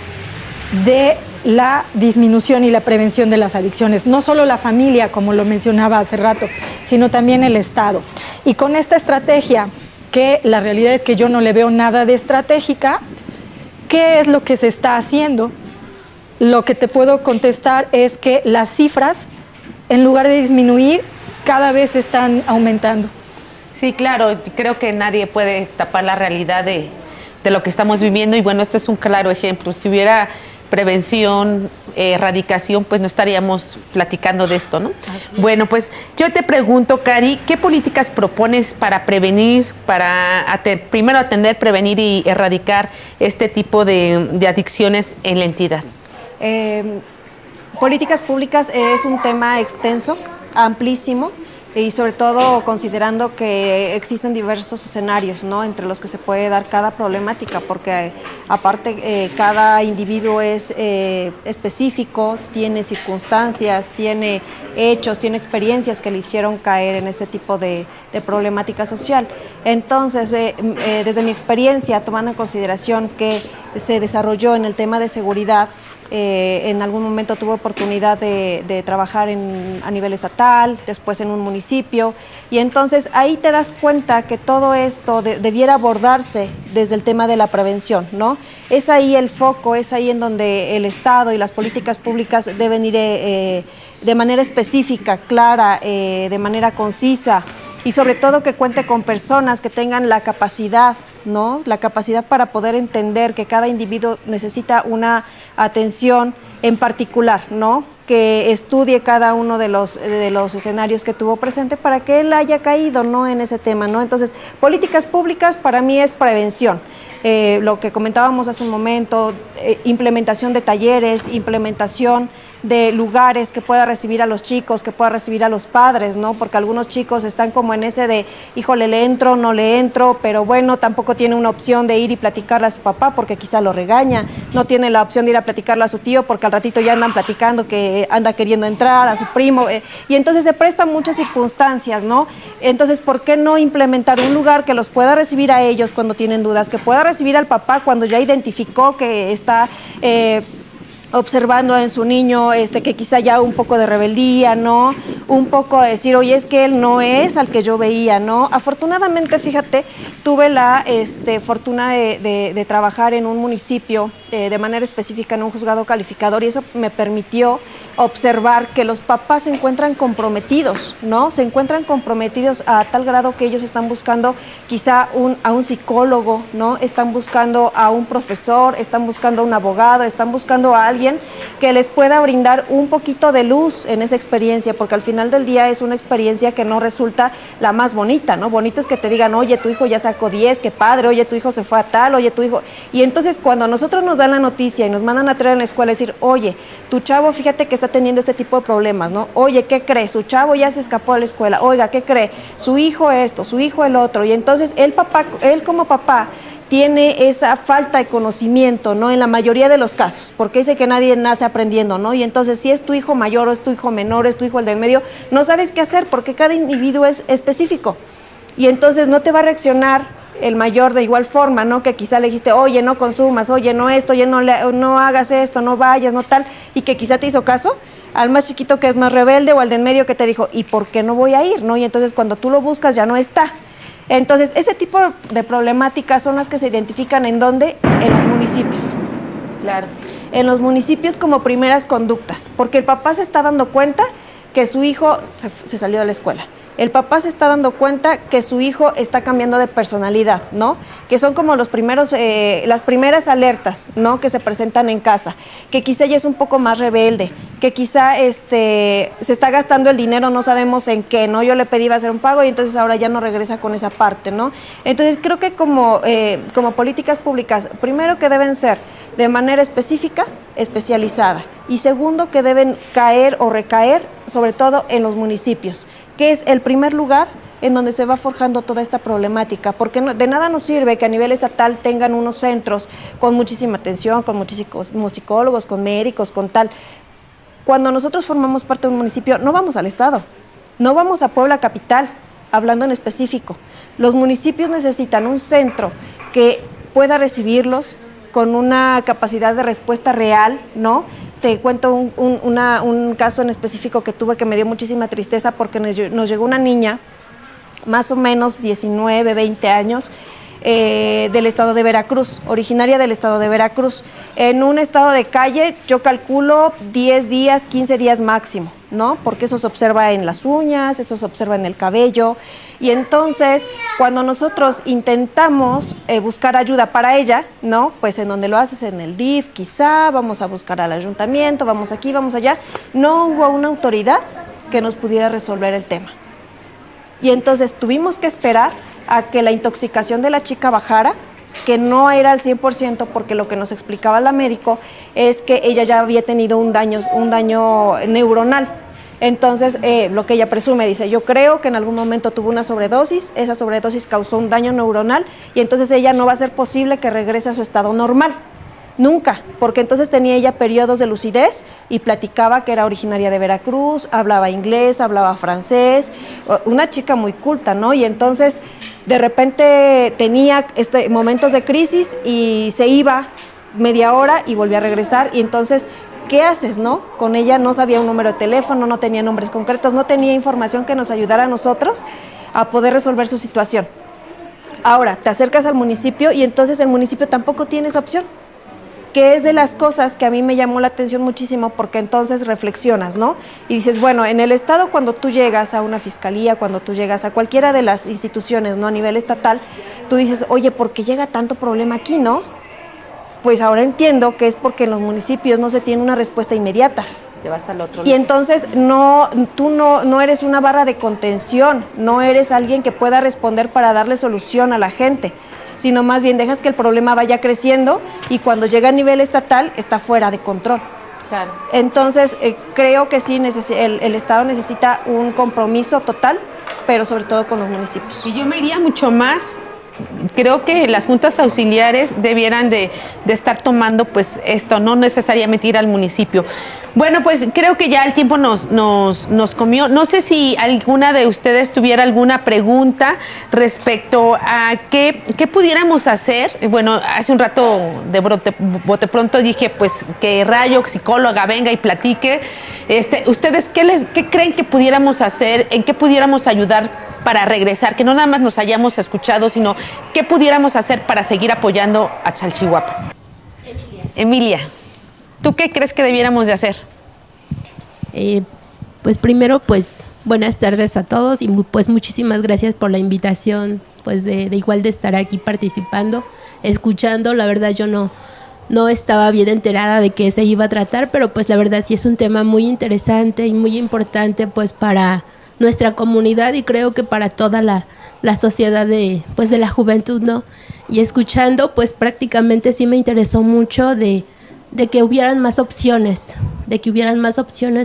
de la disminución y la prevención de las adicciones. No solo la familia, como lo mencionaba hace rato, sino también el Estado. Y con esta estrategia, que la realidad es que yo no le veo nada de estratégica, ¿qué es lo que se está haciendo? Lo que te puedo contestar es que las cifras, en lugar de disminuir, cada vez están aumentando. Sí, claro, creo que nadie puede tapar la realidad de lo que estamos viviendo y bueno, este es un claro ejemplo. Si hubiera prevención, erradicación, pues no estaríamos platicando de esto, ¿no? Bueno, pues yo te pregunto, Cari, ¿qué políticas propones para prevenir, primero atender, prevenir y erradicar este tipo de adicciones en la entidad? Políticas públicas es un tema extenso, amplísimo, y sobre todo considerando que existen diversos escenarios, ¿no?, entre los que se puede dar cada problemática, porque aparte cada individuo es específico, tiene circunstancias, tiene hechos, tiene experiencias que le hicieron caer en ese tipo de problemática social. Entonces, desde mi experiencia, tomando en consideración que se desarrolló en el tema de seguridad, en algún momento tuve oportunidad de trabajar a nivel estatal, después en un municipio, y entonces ahí te das cuenta que todo esto debiera abordarse desde el tema de la prevención, ¿no? Es ahí el foco, es ahí en donde el Estado y las políticas públicas deben ir de manera específica, clara, de manera concisa, y sobre todo que cuente con personas que tengan la capacidad, ¿no?, la capacidad para poder entender que cada individuo necesita una atención en particular, ¿no?, que estudie cada uno de los escenarios que tuvo presente para que él haya caído, ¿no?, en ese tema, ¿no? Entonces, políticas públicas para mí es prevención. Lo que comentábamos hace un momento, implementación de talleres, implementación de lugares que pueda recibir a los chicos, que pueda recibir a los padres, ¿no? Porque algunos chicos están como en ese de, híjole, le entro, no le entro, pero bueno, tampoco tiene una opción de ir y platicarle a su papá porque quizá lo regaña, no tiene la opción de ir a platicarle a su tío porque al ratito ya andan platicando que anda queriendo entrar, a su primo, y entonces se prestan muchas circunstancias, ¿no? Entonces, ¿por qué no implementar un lugar que los pueda recibir a ellos cuando tienen dudas, que pueda recibir al papá cuando ya identificó que está observando en su niño que quizá ya un poco de rebeldía, ¿no? Un poco de decir, oye, es que él no es al que yo veía, ¿no? Afortunadamente, fíjate, tuve la fortuna de trabajar en un municipio de manera específica en un juzgado calificador y eso me permitió observar que los papás se encuentran comprometidos, ¿no? Se encuentran comprometidos a tal grado que ellos están buscando quizá a un psicólogo, ¿no? Están buscando a un profesor, están buscando a un abogado, están buscando a alguien que les pueda brindar un poquito de luz en esa experiencia, porque al final del día es una experiencia que no resulta la más bonita, ¿no? Bonito es que te digan, oye, tu hijo ya sacó 10, qué padre, oye, tu hijo se fue a tal, oye, tu hijo... Y entonces cuando a nosotros nos dan la noticia y nos mandan a traer en la escuela, decir, oye, tu chavo, fíjate que está teniendo este tipo de problemas, ¿no? Oye, ¿qué crees? Su chavo ya se escapó de la escuela. Oiga, ¿qué cree? Su hijo esto, su hijo el otro. Y entonces él como papá tiene esa falta de conocimiento, ¿no? En la mayoría de los casos, porque dice que nadie nace aprendiendo, ¿no? Y entonces si es tu hijo mayor o es tu hijo menor, es tu hijo el del medio, no sabes qué hacer porque cada individuo es específico. Y entonces no te va a reaccionar el mayor de igual forma, ¿no? Que quizá le dijiste, oye, no consumas, oye, no esto, oye, no hagas esto, no vayas, no tal, y que quizá te hizo caso, al más chiquito que es más rebelde o al del medio que te dijo, ¿y por qué no voy a ir? ¿No? Y entonces cuando tú lo buscas ya no está. Entonces, ese tipo de problemáticas son las que se identifican ¿en dónde? En los municipios. Claro. En los municipios como primeras conductas, porque el papá se está dando cuenta que su hijo se salió de la escuela. El papá se está dando cuenta que su hijo está cambiando de personalidad, ¿no? Que son como las primeras alertas, ¿no? Que se presentan en casa, que quizá ella es un poco más rebelde, que quizá se está gastando el dinero, no sabemos en qué, ¿no? Yo le pedí iba a hacer un pago y entonces ahora ya no regresa con esa parte, ¿no? Entonces creo que como políticas públicas, primero que deben ser de manera específica, especializada, y segundo que deben caer o recaer sobre todo en los municipios, que es el primer lugar en donde se va forjando toda esta problemática, porque de nada nos sirve que a nivel estatal tengan unos centros con muchísima atención, con muchísimos psicólogos, con médicos, con tal. Cuando nosotros formamos parte de un municipio, no vamos al estado, no vamos a Puebla capital, hablando en específico. Los municipios necesitan un centro que pueda recibirlos con una capacidad de respuesta real, ¿no? Te cuento un caso en específico que tuve que me dio muchísima tristeza porque nos llegó una niña, más o menos 19, 20 años, del estado de Veracruz, originaria del estado de Veracruz, en un estado de calle, yo calculo 10 días, 15 días máximo, ¿no? Porque eso se observa en las uñas, eso se observa en el cabello, y entonces cuando nosotros intentamos buscar ayuda para ella, ¿no? Pues en donde lo haces en el DIF, quizá, vamos a buscar al ayuntamiento, vamos aquí, vamos allá, no hubo una autoridad que nos pudiera resolver el tema. Y entonces tuvimos que esperar a que la intoxicación de la chica bajara, que no era al 100%, porque lo que nos explicaba la médico es que ella ya había tenido un daño neuronal. Entonces, lo que ella presume, dice, yo creo que en algún momento tuvo una sobredosis, esa sobredosis causó un daño neuronal y entonces ella no va a ser posible que regrese a su estado normal. Nunca, porque entonces tenía ella periodos de lucidez y platicaba que era originaria de Veracruz, hablaba inglés, hablaba francés, una chica muy culta, ¿no? Y entonces de repente tenía momentos de crisis y se iba media hora y volvía a regresar y entonces, ¿qué haces, no? Con ella no sabía un número de teléfono, no tenía nombres concretos, no tenía información que nos ayudara a nosotros a poder resolver su situación. Ahora, te acercas al municipio y entonces el municipio tampoco tiene esa opción, que es de las cosas que a mí me llamó la atención muchísimo porque entonces reflexionas, ¿no? Y dices, bueno, en el estado cuando tú llegas a una fiscalía, cuando tú llegas a cualquiera de las instituciones, ¿no? A nivel estatal, tú dices, oye, ¿por qué llega tanto problema aquí, no? Pues ahora entiendo que es porque en los municipios no se tiene una respuesta inmediata. Te vas al otro Y entonces tú no eres una barra de contención, no eres alguien que pueda responder para darle solución a la gente, sino más bien dejas que el problema vaya creciendo y cuando llega a nivel estatal está fuera de control. Claro. Entonces, creo que sí, el Estado necesita un compromiso total, pero sobre todo con los municipios. Y yo me iría mucho más. Creo que las juntas auxiliares debieran de estar tomando pues esto, no necesariamente ir al municipio. Bueno, pues creo que ya el tiempo nos comió. No sé si alguna de ustedes tuviera alguna pregunta respecto a qué pudiéramos hacer. Bueno, hace un rato de bote pronto dije pues que Rayo, psicóloga, venga y platique. ¿Ustedes qué creen que pudiéramos hacer? ¿En qué pudiéramos ayudar para regresar? Que no nada más nos hayamos escuchado, sino qué pudiéramos hacer para seguir apoyando a Chalchihuapan. Emilia, ¿tú qué crees que debiéramos de hacer? Pues primero, pues buenas tardes a todos y pues muchísimas gracias por la invitación, pues de igual de estar aquí participando, escuchando. La verdad yo no estaba bien enterada de qué se iba a tratar, pero pues la verdad sí es un tema muy interesante y muy importante pues para nuestra comunidad y creo que para toda la sociedad de la juventud, ¿no? Y escuchando pues prácticamente sí me interesó mucho de que hubieran más opciones,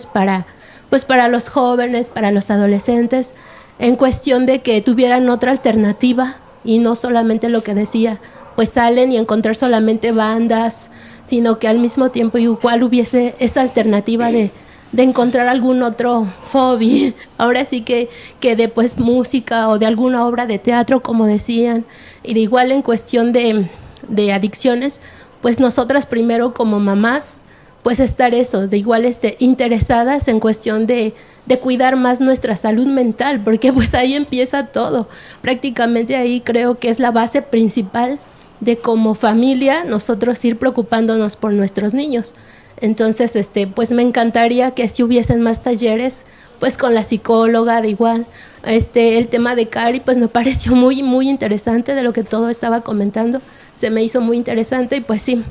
para los jóvenes, para los adolescentes, en cuestión de que tuvieran otra alternativa y no solamente lo que decía, pues salen y encontrar solamente bandas, sino que al mismo tiempo igual hubiese esa alternativa de encontrar algún otro hobby, ahora sí que de pues música o de alguna obra de teatro, como decían, y de igual en cuestión de adicciones, pues nosotras primero como mamás, pues estar eso, de igual interesadas en cuestión de cuidar más nuestra salud mental, porque pues ahí empieza todo, prácticamente ahí creo que es la base principal de como familia nosotros ir preocupándonos por nuestros niños. Entonces, pues me encantaría que si hubiesen más talleres, pues con la psicóloga de igual. El tema de Cari, pues me pareció muy, muy interesante de lo que todo estaba comentando. Se me hizo muy interesante y pues sí,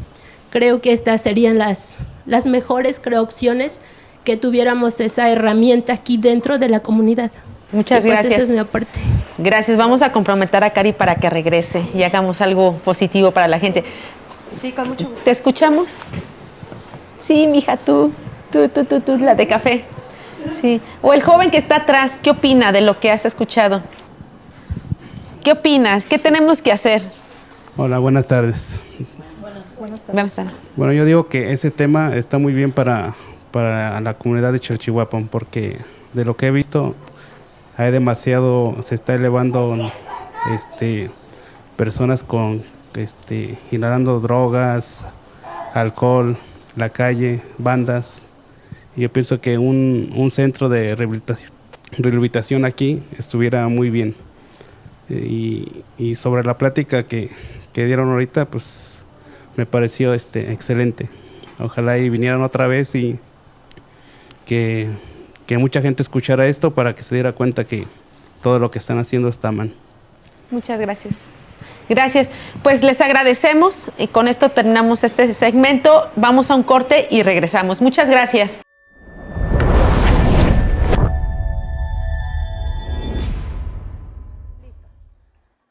creo que estas serían las mejores, opciones que tuviéramos esa herramienta aquí dentro de la comunidad. Muchas pues gracias. Esa es mi aporte. Gracias. Vamos a comprometer a Cari para que regrese y hagamos algo positivo para la gente. Sí, con mucho gusto. ¿Te escuchamos? Sí, mija, tú, la de café. Sí. O el joven que está atrás, ¿qué opina de lo que has escuchado? ¿Qué opinas? ¿Qué tenemos que hacer? Hola, buenas tardes. Buenas tardes. Bueno, yo digo que ese tema está muy bien para la comunidad de Chalchihuapan, porque de lo que he visto hay demasiado, se está elevando personas con inhalando drogas, alcohol, la calle, bandas. Y yo pienso que un centro de rehabilitación aquí estuviera muy bien. Y sobre la plática que dieron ahorita, pues me pareció excelente. Ojalá y vinieran otra vez y que mucha gente escuchara esto para que se diera cuenta que todo lo que están haciendo está mal. Muchas gracias. Gracias. Pues les agradecemos y con esto terminamos este segmento. Vamos a un corte y regresamos. Muchas gracias.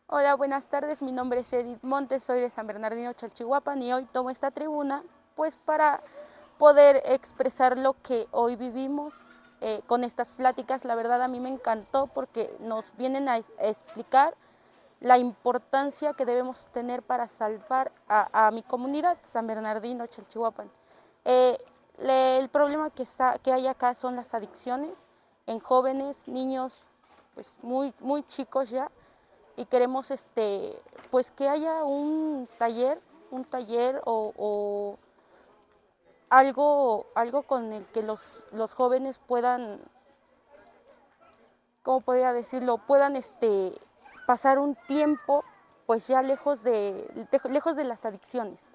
Hola, buenas tardes. Mi nombre es Edith Montes, soy de San Bernardino, Chalchihuapan y hoy tomo esta tribuna pues para poder expresar lo que hoy vivimos con estas pláticas. La verdad a mí me encantó porque nos vienen a explicar la importancia que debemos tener para salvar a mi comunidad, San Bernardino, Chalchihuapan. El problema que hay acá son las adicciones en jóvenes, niños pues muy, muy chicos ya, y queremos pues que haya un taller o algo con el que los jóvenes puedan, ¿cómo podría decirlo? Puedan pasar un tiempo pues ya lejos de las adicciones.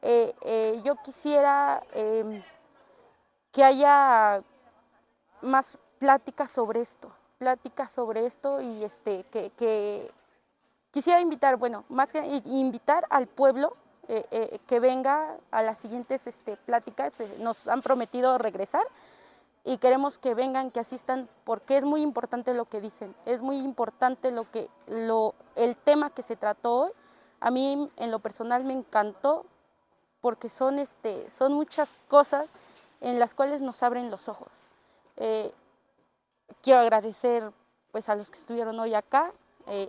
Yo quisiera que haya más pláticas sobre esto y que quisiera invitar, más que invitar al pueblo que venga a las siguientes pláticas. Nos han prometido regresar y queremos que vengan, que asistan, porque es muy importante lo que dicen, es muy importante el tema que se trató hoy. A mí en lo personal me encantó porque son muchas cosas en las cuales nos abren los ojos. Quiero agradecer pues a los que estuvieron hoy acá,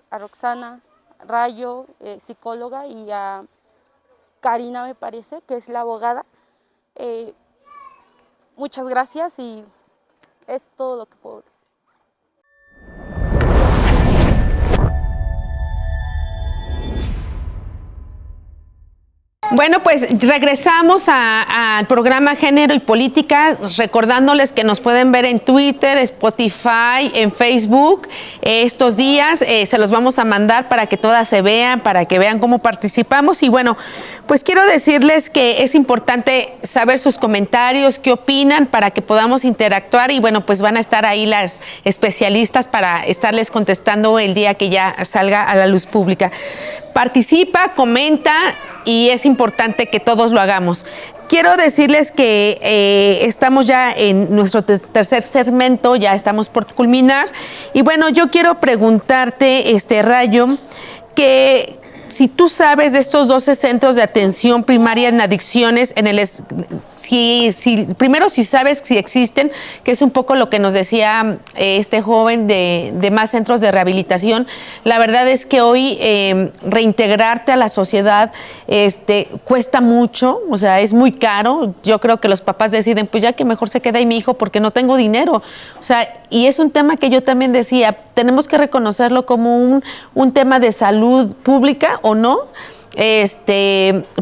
a Roxana Rayo, psicóloga, y a Karina, me parece, que es la abogada. Muchas gracias y es todo lo que puedo decir. Bueno, pues regresamos al programa Género y Política, recordándoles que nos pueden ver en Twitter, Spotify, en Facebook. Estos días se los vamos a mandar para que todas se vean, para que vean cómo participamos. Y bueno, Pues quiero decirles que es importante saber sus comentarios, qué opinan, para que podamos interactuar y bueno, pues van a estar ahí las especialistas para estarles contestando el día que ya salga a la luz pública. Participa, comenta y es importante que todos lo hagamos. Quiero decirles que estamos ya en nuestro tercer segmento, ya estamos por culminar y bueno, yo quiero preguntarte, Rayo, que si tú sabes de estos 12 centros de atención primaria en adicciones, primero si sabes si existen, que es un poco lo que nos decía este joven de más centros de rehabilitación. La verdad es que hoy reintegrarte a la sociedad cuesta mucho, o sea, es muy caro. Yo creo que los papás deciden, pues ya que mejor se queda ahí mi hijo porque no tengo dinero. O sea, y es un tema que yo también decía, tenemos que reconocerlo como un tema de salud pública o no,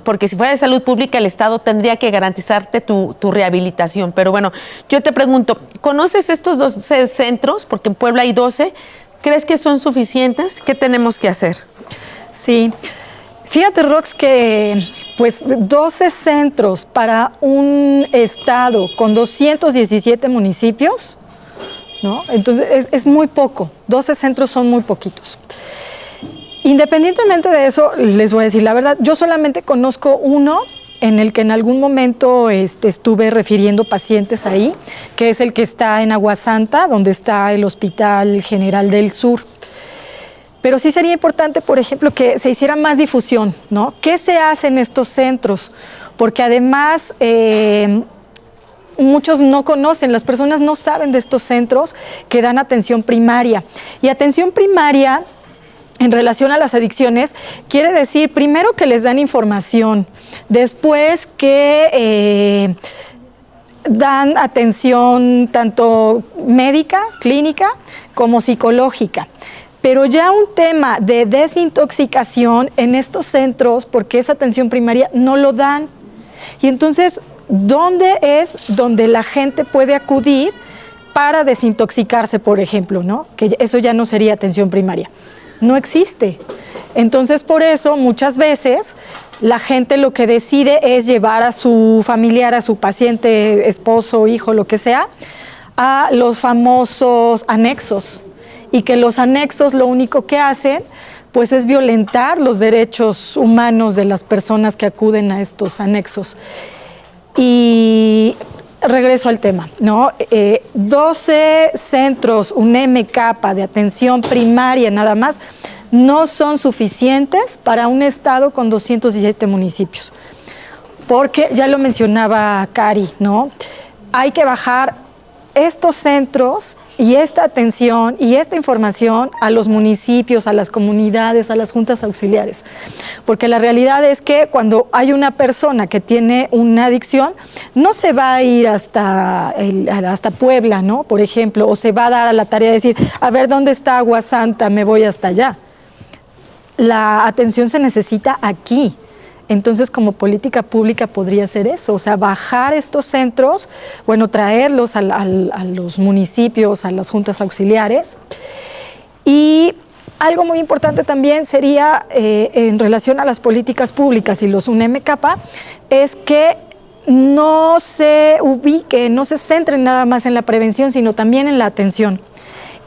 porque si fuera de salud pública el Estado tendría que garantizarte tu rehabilitación. Pero bueno, yo te pregunto, ¿conoces estos 12 centros? Porque en Puebla hay 12. ¿Crees que son suficientes? ¿Qué tenemos que hacer? Sí, fíjate, Rox, que pues 12 centros para un estado con 217 municipios, ¿no? Entonces es muy poco, 12 centros son muy poquitos. Independientemente de eso, les voy a decir la verdad, yo solamente conozco uno en el que en algún momento estuve refiriendo pacientes ahí, que es el que está en Aguasanta, donde está el Hospital General del Sur. Pero sí sería importante, por ejemplo, que se hiciera más difusión, ¿no? ¿Qué se hace en estos centros? Porque además muchos no conocen, las personas no saben de estos centros que dan atención primaria. Y atención primaria en relación a las adicciones, quiere decir primero que les dan información, después que dan atención tanto médica, clínica, como psicológica. Pero ya un tema de desintoxicación en estos centros, porque esa atención primaria no lo dan. Y entonces, ¿dónde es donde la gente puede acudir para desintoxicarse, por ejemplo, ¿no? Que eso ya no sería atención primaria. No existe. Entonces, por eso, muchas veces, la gente lo que decide es llevar a su familiar, a su paciente, esposo, hijo, lo que sea, a los famosos anexos. Y que los anexos lo único que hacen, pues, es violentar los derechos humanos de las personas que acuden a estos anexos. Y regreso al tema, ¿no? 12 centros UNEM-CAPA de atención primaria nada más no son suficientes para un estado con 217 municipios. Porque ya lo mencionaba Cari, ¿no? Hay que bajar estos centros y esta atención y esta información a los municipios, a las comunidades, a las juntas auxiliares. Porque la realidad es que cuando hay una persona que tiene una adicción, no se va a ir hasta Puebla, ¿no? Por ejemplo, o se va a dar a la tarea de decir, a ver, ¿dónde está Aguasanta? Me voy hasta allá. La atención se necesita aquí. Entonces, como política pública podría ser eso, o sea, bajar estos centros, bueno, traerlos a los municipios, a las juntas auxiliares. Y algo muy importante también sería, en relación a las políticas públicas y los UNEM-CAPA, es que no se ubiquen, no se centren nada más en la prevención, sino también en la atención.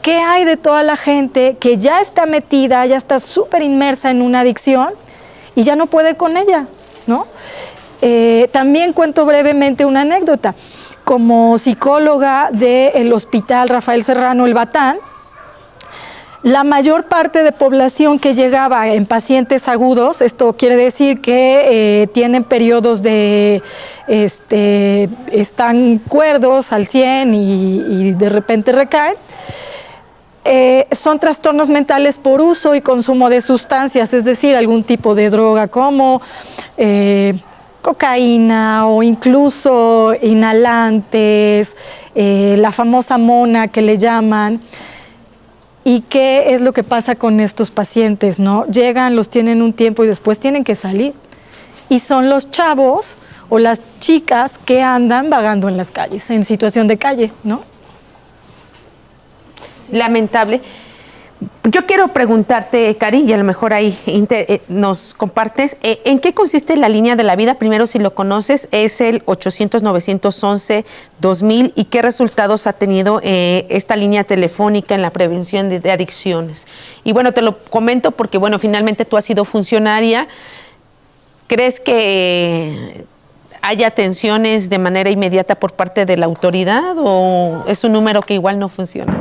¿Qué hay de toda la gente que ya está metida, ya está súper inmersa en una adicción y ya no puede con ella, ¿no? También cuento brevemente una anécdota. Como psicóloga del Hospital Rafael Serrano El Batán, la mayor parte de población que llegaba en pacientes agudos, esto quiere decir que tienen periodos de, están cuerdos al 100 y de repente recaen, son trastornos mentales por uso y consumo de sustancias, es decir, algún tipo de droga como cocaína o incluso inhalantes, la famosa mona que le llaman. ¿Y qué es lo que pasa con estos pacientes, no? Llegan, los tienen un tiempo y después tienen que salir. Y son los chavos o las chicas que andan vagando en las calles, en situación de calle, ¿no? Lamentable. Yo quiero preguntarte, Cari, y a lo mejor ahí nos compartes, ¿en qué consiste la línea de la vida? Primero, si lo conoces, es el 800-911-2000, ¿y qué resultados ha tenido esta línea telefónica en la prevención de adicciones? Y bueno, te lo comento porque, bueno, finalmente tú has sido funcionaria. ¿Crees que haya atenciones de manera inmediata por parte de la autoridad o es un número que igual no funciona?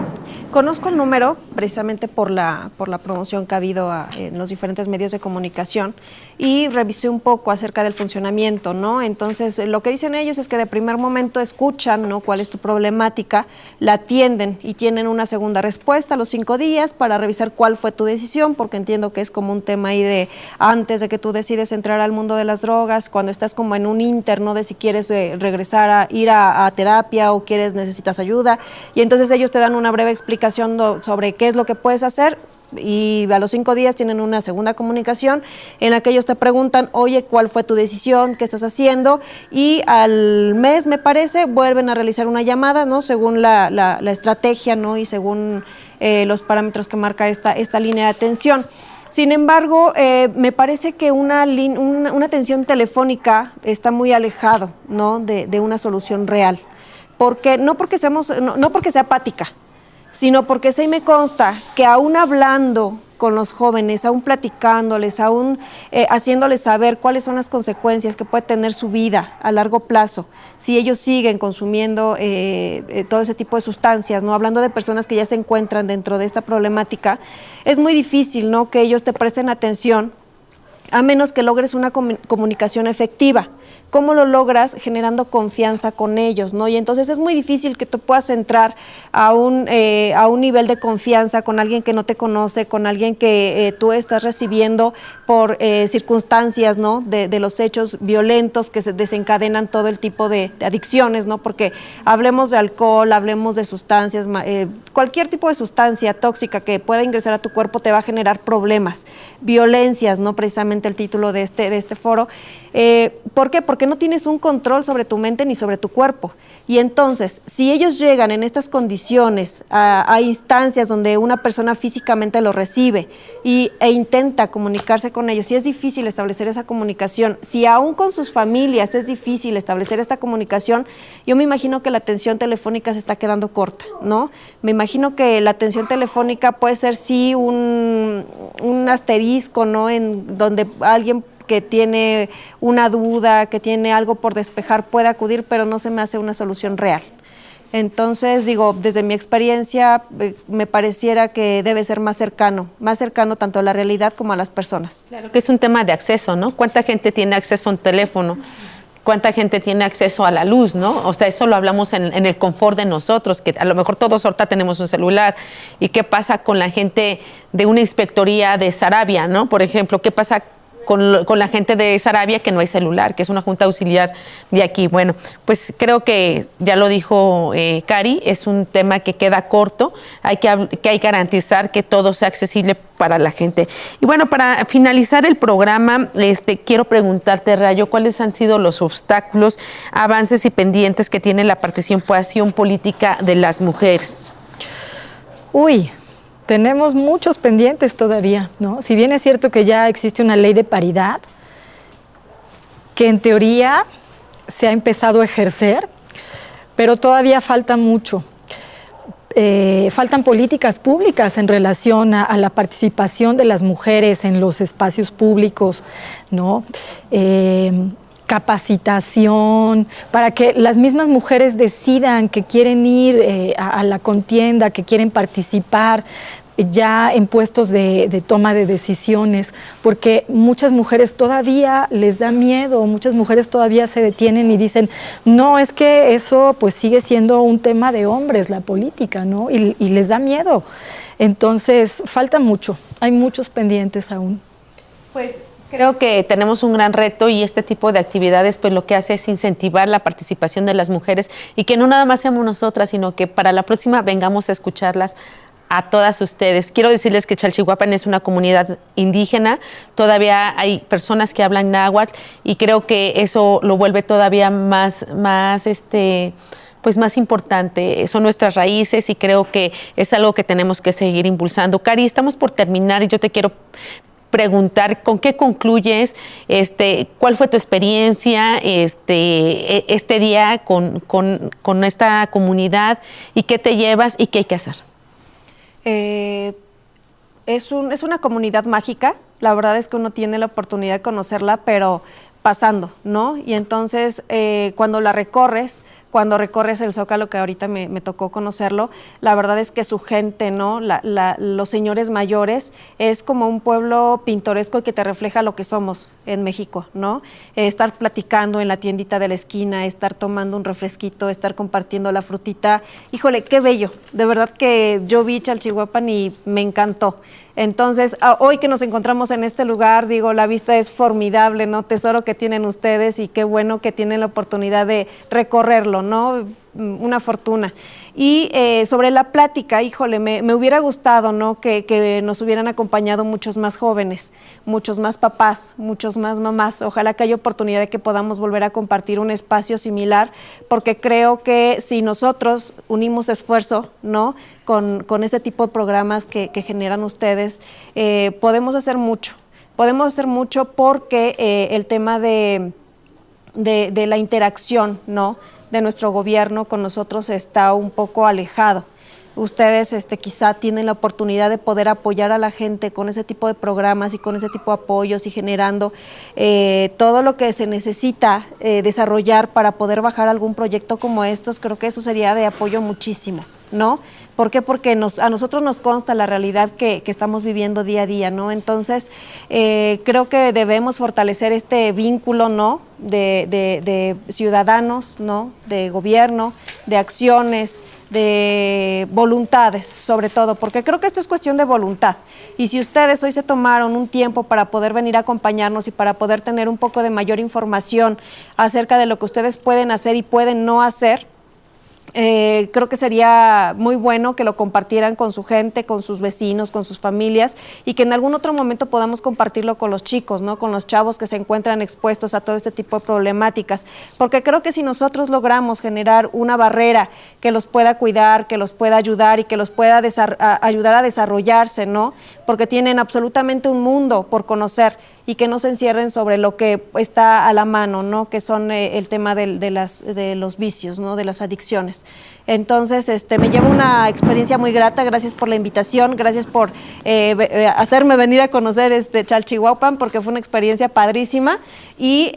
Conozco el número precisamente por la promoción que ha habido en los diferentes medios de comunicación y revisé un poco acerca del funcionamiento, ¿no? Entonces, lo que dicen ellos es que de primer momento escuchan, ¿no?, cuál es tu problemática, la atienden y tienen una segunda respuesta a los 5 días para revisar cuál fue tu decisión, porque entiendo que es como un tema ahí de antes de que tú decides entrar al mundo de las drogas, cuando estás como en un interno de si quieres regresar a ir a terapia o necesitas ayuda, y entonces ellos te dan una breve explicación sobre qué es lo que puedes hacer, y a los 5 días tienen una segunda comunicación en la que ellos te preguntan, oye, ¿cuál fue tu decisión? ¿Qué estás haciendo? Y al mes, me parece, vuelven a realizar una llamada, ¿no?, según la estrategia, ¿no?, y según los parámetros que marca esta línea de atención. Sin embargo, me parece que una atención telefónica está muy alejado, ¿no?, de una solución real, porque no porque sea apática, sino porque sí me consta que aún hablando con los jóvenes, aún platicándoles, aún haciéndoles saber cuáles son las consecuencias que puede tener su vida a largo plazo, si ellos siguen consumiendo todo ese tipo de sustancias, ¿no?, hablando de personas que ya se encuentran dentro de esta problemática, es muy difícil, ¿no?, que ellos te presten atención, a menos que logres una comunicación efectiva. ¿Cómo lo logras? Generando confianza con ellos, ¿no? Y entonces es muy difícil que tú puedas entrar a un nivel de confianza con alguien que no te conoce, con alguien que tú estás recibiendo por circunstancias, ¿no?, de los hechos violentos que se desencadenan todo el tipo de adicciones, ¿no? Porque hablemos de alcohol, hablemos de sustancias, cualquier tipo de sustancia tóxica que pueda ingresar a tu cuerpo te va a generar problemas, violencias, ¿no?, precisamente el título de este foro. ¿Por qué? Porque no tienes un control sobre tu mente ni sobre tu cuerpo. Y entonces, si ellos llegan en estas condiciones a instancias donde una persona físicamente lo recibe e intenta comunicarse con ellos, si es difícil establecer esa comunicación, si aún con sus familias es difícil establecer esta comunicación, yo me imagino que la atención telefónica se está quedando corta, ¿no? Me imagino que la atención telefónica puede ser sí un asterisco, ¿no?, en donde alguien que tiene una duda, que tiene algo por despejar, puede acudir, pero no se me hace una solución real. Entonces, digo, desde mi experiencia, me pareciera que debe ser más cercano tanto a la realidad como a las personas. Claro que es un tema de acceso, ¿no? ¿Cuánta gente tiene acceso a un teléfono? ¿Cuánta gente tiene acceso a la luz, no? O sea, eso lo hablamos en el confort de nosotros, que a lo mejor todos ahorita tenemos un celular. ¿Y qué pasa con la gente de una inspectoría de Sarabia, no? Por ejemplo, ¿qué pasa con la gente de Sarabia que no hay celular, que es una junta auxiliar de aquí? Bueno, pues creo que ya lo dijo Cari, es un tema que queda corto, hay que garantizar que todo sea accesible para la gente. Y bueno, para finalizar el programa, quiero preguntarte, Rayo, ¿cuáles han sido los obstáculos, avances y pendientes que tiene la participación política de las mujeres? Tenemos muchos pendientes todavía, ¿no? Si bien es cierto que ya existe una ley de paridad, que en teoría se ha empezado a ejercer, pero todavía falta mucho. Faltan políticas públicas en relación a la participación de las mujeres en los espacios públicos, ¿no? Capacitación, para que las mismas mujeres decidan que quieren ir a la contienda, que quieren participar ya en puestos de toma de decisiones, porque muchas mujeres todavía les da miedo, muchas mujeres todavía se detienen y dicen, no, es que eso pues sigue siendo un tema de hombres, la política, ¿no? Y les da miedo. Entonces, falta mucho, hay muchos pendientes aún. Pues creo que tenemos un gran reto y este tipo de actividades pues lo que hace es incentivar la participación de las mujeres y que no nada más seamos nosotras, sino que para la próxima vengamos a escucharlas a todas ustedes. Quiero decirles que Chalchihuapan es una comunidad indígena, todavía hay personas que hablan náhuatl y creo que eso lo vuelve todavía más pues más importante, son nuestras raíces y creo que es algo que tenemos que seguir impulsando. Cari, estamos por terminar y yo te quiero preguntar con qué concluyes, cuál fue tu experiencia este día con esta comunidad y qué te llevas y qué hay que hacer. Es una comunidad mágica, la verdad es que uno tiene la oportunidad de conocerla, pero pasando, ¿no? Y entonces cuando recorres el Zócalo, que ahorita me tocó conocerlo, la verdad es que su gente, ¿no? Los señores mayores, es como un pueblo pintoresco que te refleja lo que somos en México, ¿no? Estar platicando en la tiendita de la esquina, estar tomando un refresquito, estar compartiendo la frutita, híjole, qué bello, de verdad que yo vi Chalchihuapan y me encantó. Entonces, hoy que nos encontramos en este lugar, digo, la vista es formidable, ¿no? Tesoro que tienen ustedes y qué bueno que tienen la oportunidad de recorrerlo, ¿no? Una fortuna. Y sobre la plática, híjole, me hubiera gustado, ¿no? Que nos hubieran acompañado muchos más jóvenes, muchos más papás, muchos más mamás. Ojalá que haya oportunidad de que podamos volver a compartir un espacio similar, porque creo que si nosotros unimos esfuerzo, ¿no? Con ese tipo de programas que generan ustedes, podemos hacer mucho. Podemos hacer mucho porque el tema de la interacción, ¿no? De nuestro gobierno con nosotros está un poco alejado. Ustedes quizá tienen la oportunidad de poder apoyar a la gente con ese tipo de programas y con ese tipo de apoyos y generando todo lo que se necesita desarrollar para poder bajar algún proyecto como estos. Creo que eso sería de apoyo muchísimo, ¿no? ¿Por qué? Porque a nosotros nos consta la realidad que estamos viviendo día a día, ¿no? Entonces, creo que debemos fortalecer este vínculo, ¿no? De ciudadanos, ¿no? De gobierno, de acciones, de voluntades, sobre todo, porque creo que esto es cuestión de voluntad. Y si ustedes hoy se tomaron un tiempo para poder venir a acompañarnos y para poder tener un poco de mayor información acerca de lo que ustedes pueden hacer y pueden no hacer, creo que sería muy bueno que lo compartieran con su gente, con sus vecinos, con sus familias y que en algún otro momento podamos compartirlo con los chicos, ¿no? Con los chavos que se encuentran expuestos a todo este tipo de problemáticas, porque creo que si nosotros logramos generar una barrera que los pueda cuidar, que los pueda ayudar y que los pueda ayudar a desarrollarse, ¿no? Porque tienen absolutamente un mundo por conocer y que no se encierren sobre lo que está a la mano, ¿no? Que son el tema de los vicios, ¿no? De las adicciones. Entonces, me llevo una experiencia muy grata. Gracias por la invitación, gracias por hacerme venir a conocer Chalchihuapan, porque fue una experiencia padrísima. Y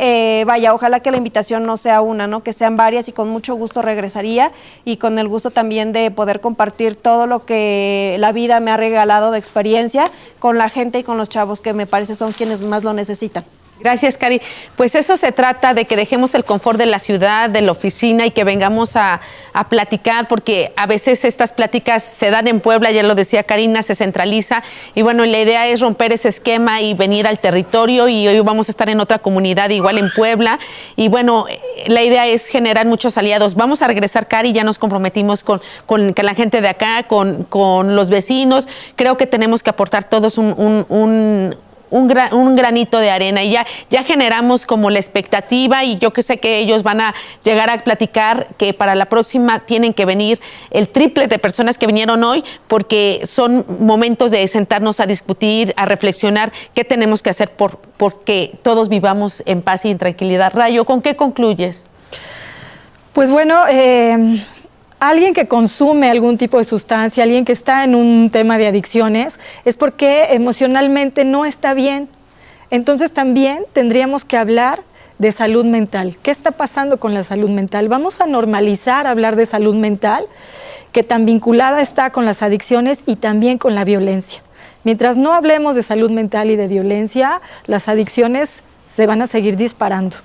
vaya, ojalá que la invitación no sea una, ¿no? Que sean varias y con mucho gusto regresaría y con el gusto también de poder compartir todo lo que la vida me ha regalado de experiencia con la gente y con los chavos que me parece son quienes más lo necesitan. Gracias, Cari. Pues eso se trata, de que dejemos el confort de la ciudad, de la oficina y que vengamos a platicar, porque a veces estas pláticas se dan en Puebla, ya lo decía Karina, se centraliza y bueno, la idea es romper ese esquema y venir al territorio y hoy vamos a estar en otra comunidad igual en Puebla y bueno, la idea es generar muchos aliados. Vamos a regresar, Cari, ya nos comprometimos con la gente de acá, con los vecinos. Creo que tenemos que aportar todos un granito de arena y ya generamos como la expectativa y yo que sé que ellos van a llegar a platicar que para la próxima tienen que venir el triple de personas que vinieron hoy porque son momentos de sentarnos a discutir, a reflexionar qué tenemos que hacer porque todos vivamos en paz y en tranquilidad. Rayo, ¿con qué concluyes? Pues bueno, alguien que consume algún tipo de sustancia, alguien que está en un tema de adicciones, es porque emocionalmente no está bien. Entonces también tendríamos que hablar de salud mental. ¿Qué está pasando con la salud mental? Vamos a normalizar hablar de salud mental, que tan vinculada está con las adicciones y también con la violencia. Mientras no hablemos de salud mental y de violencia, las adicciones se van a seguir disparando.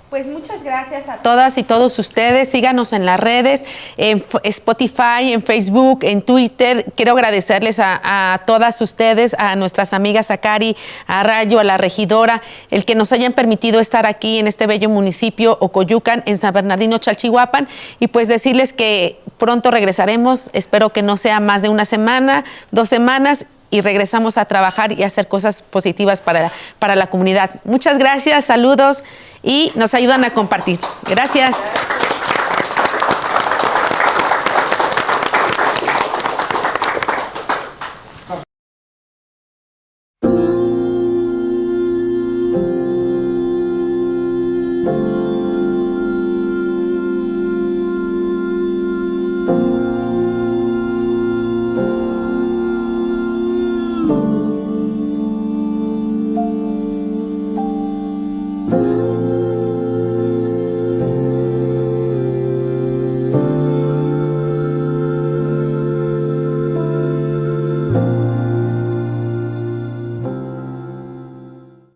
Pues muchas gracias a todas y todos ustedes. Síganos en las redes, en Spotify, en Facebook, en Twitter. Quiero agradecerles a todas ustedes, a nuestras amigas, a Cari, a Rayo, a la regidora, el que nos hayan permitido estar aquí en este bello municipio, Ocoyucan, en San Bernardino, Chalchihuapan, y pues decirles que pronto regresaremos. Espero que no sea más de una semana, 2 semanas, y regresamos a trabajar y a hacer cosas positivas para la comunidad. Muchas gracias, saludos y nos ayudan a compartir. Gracias.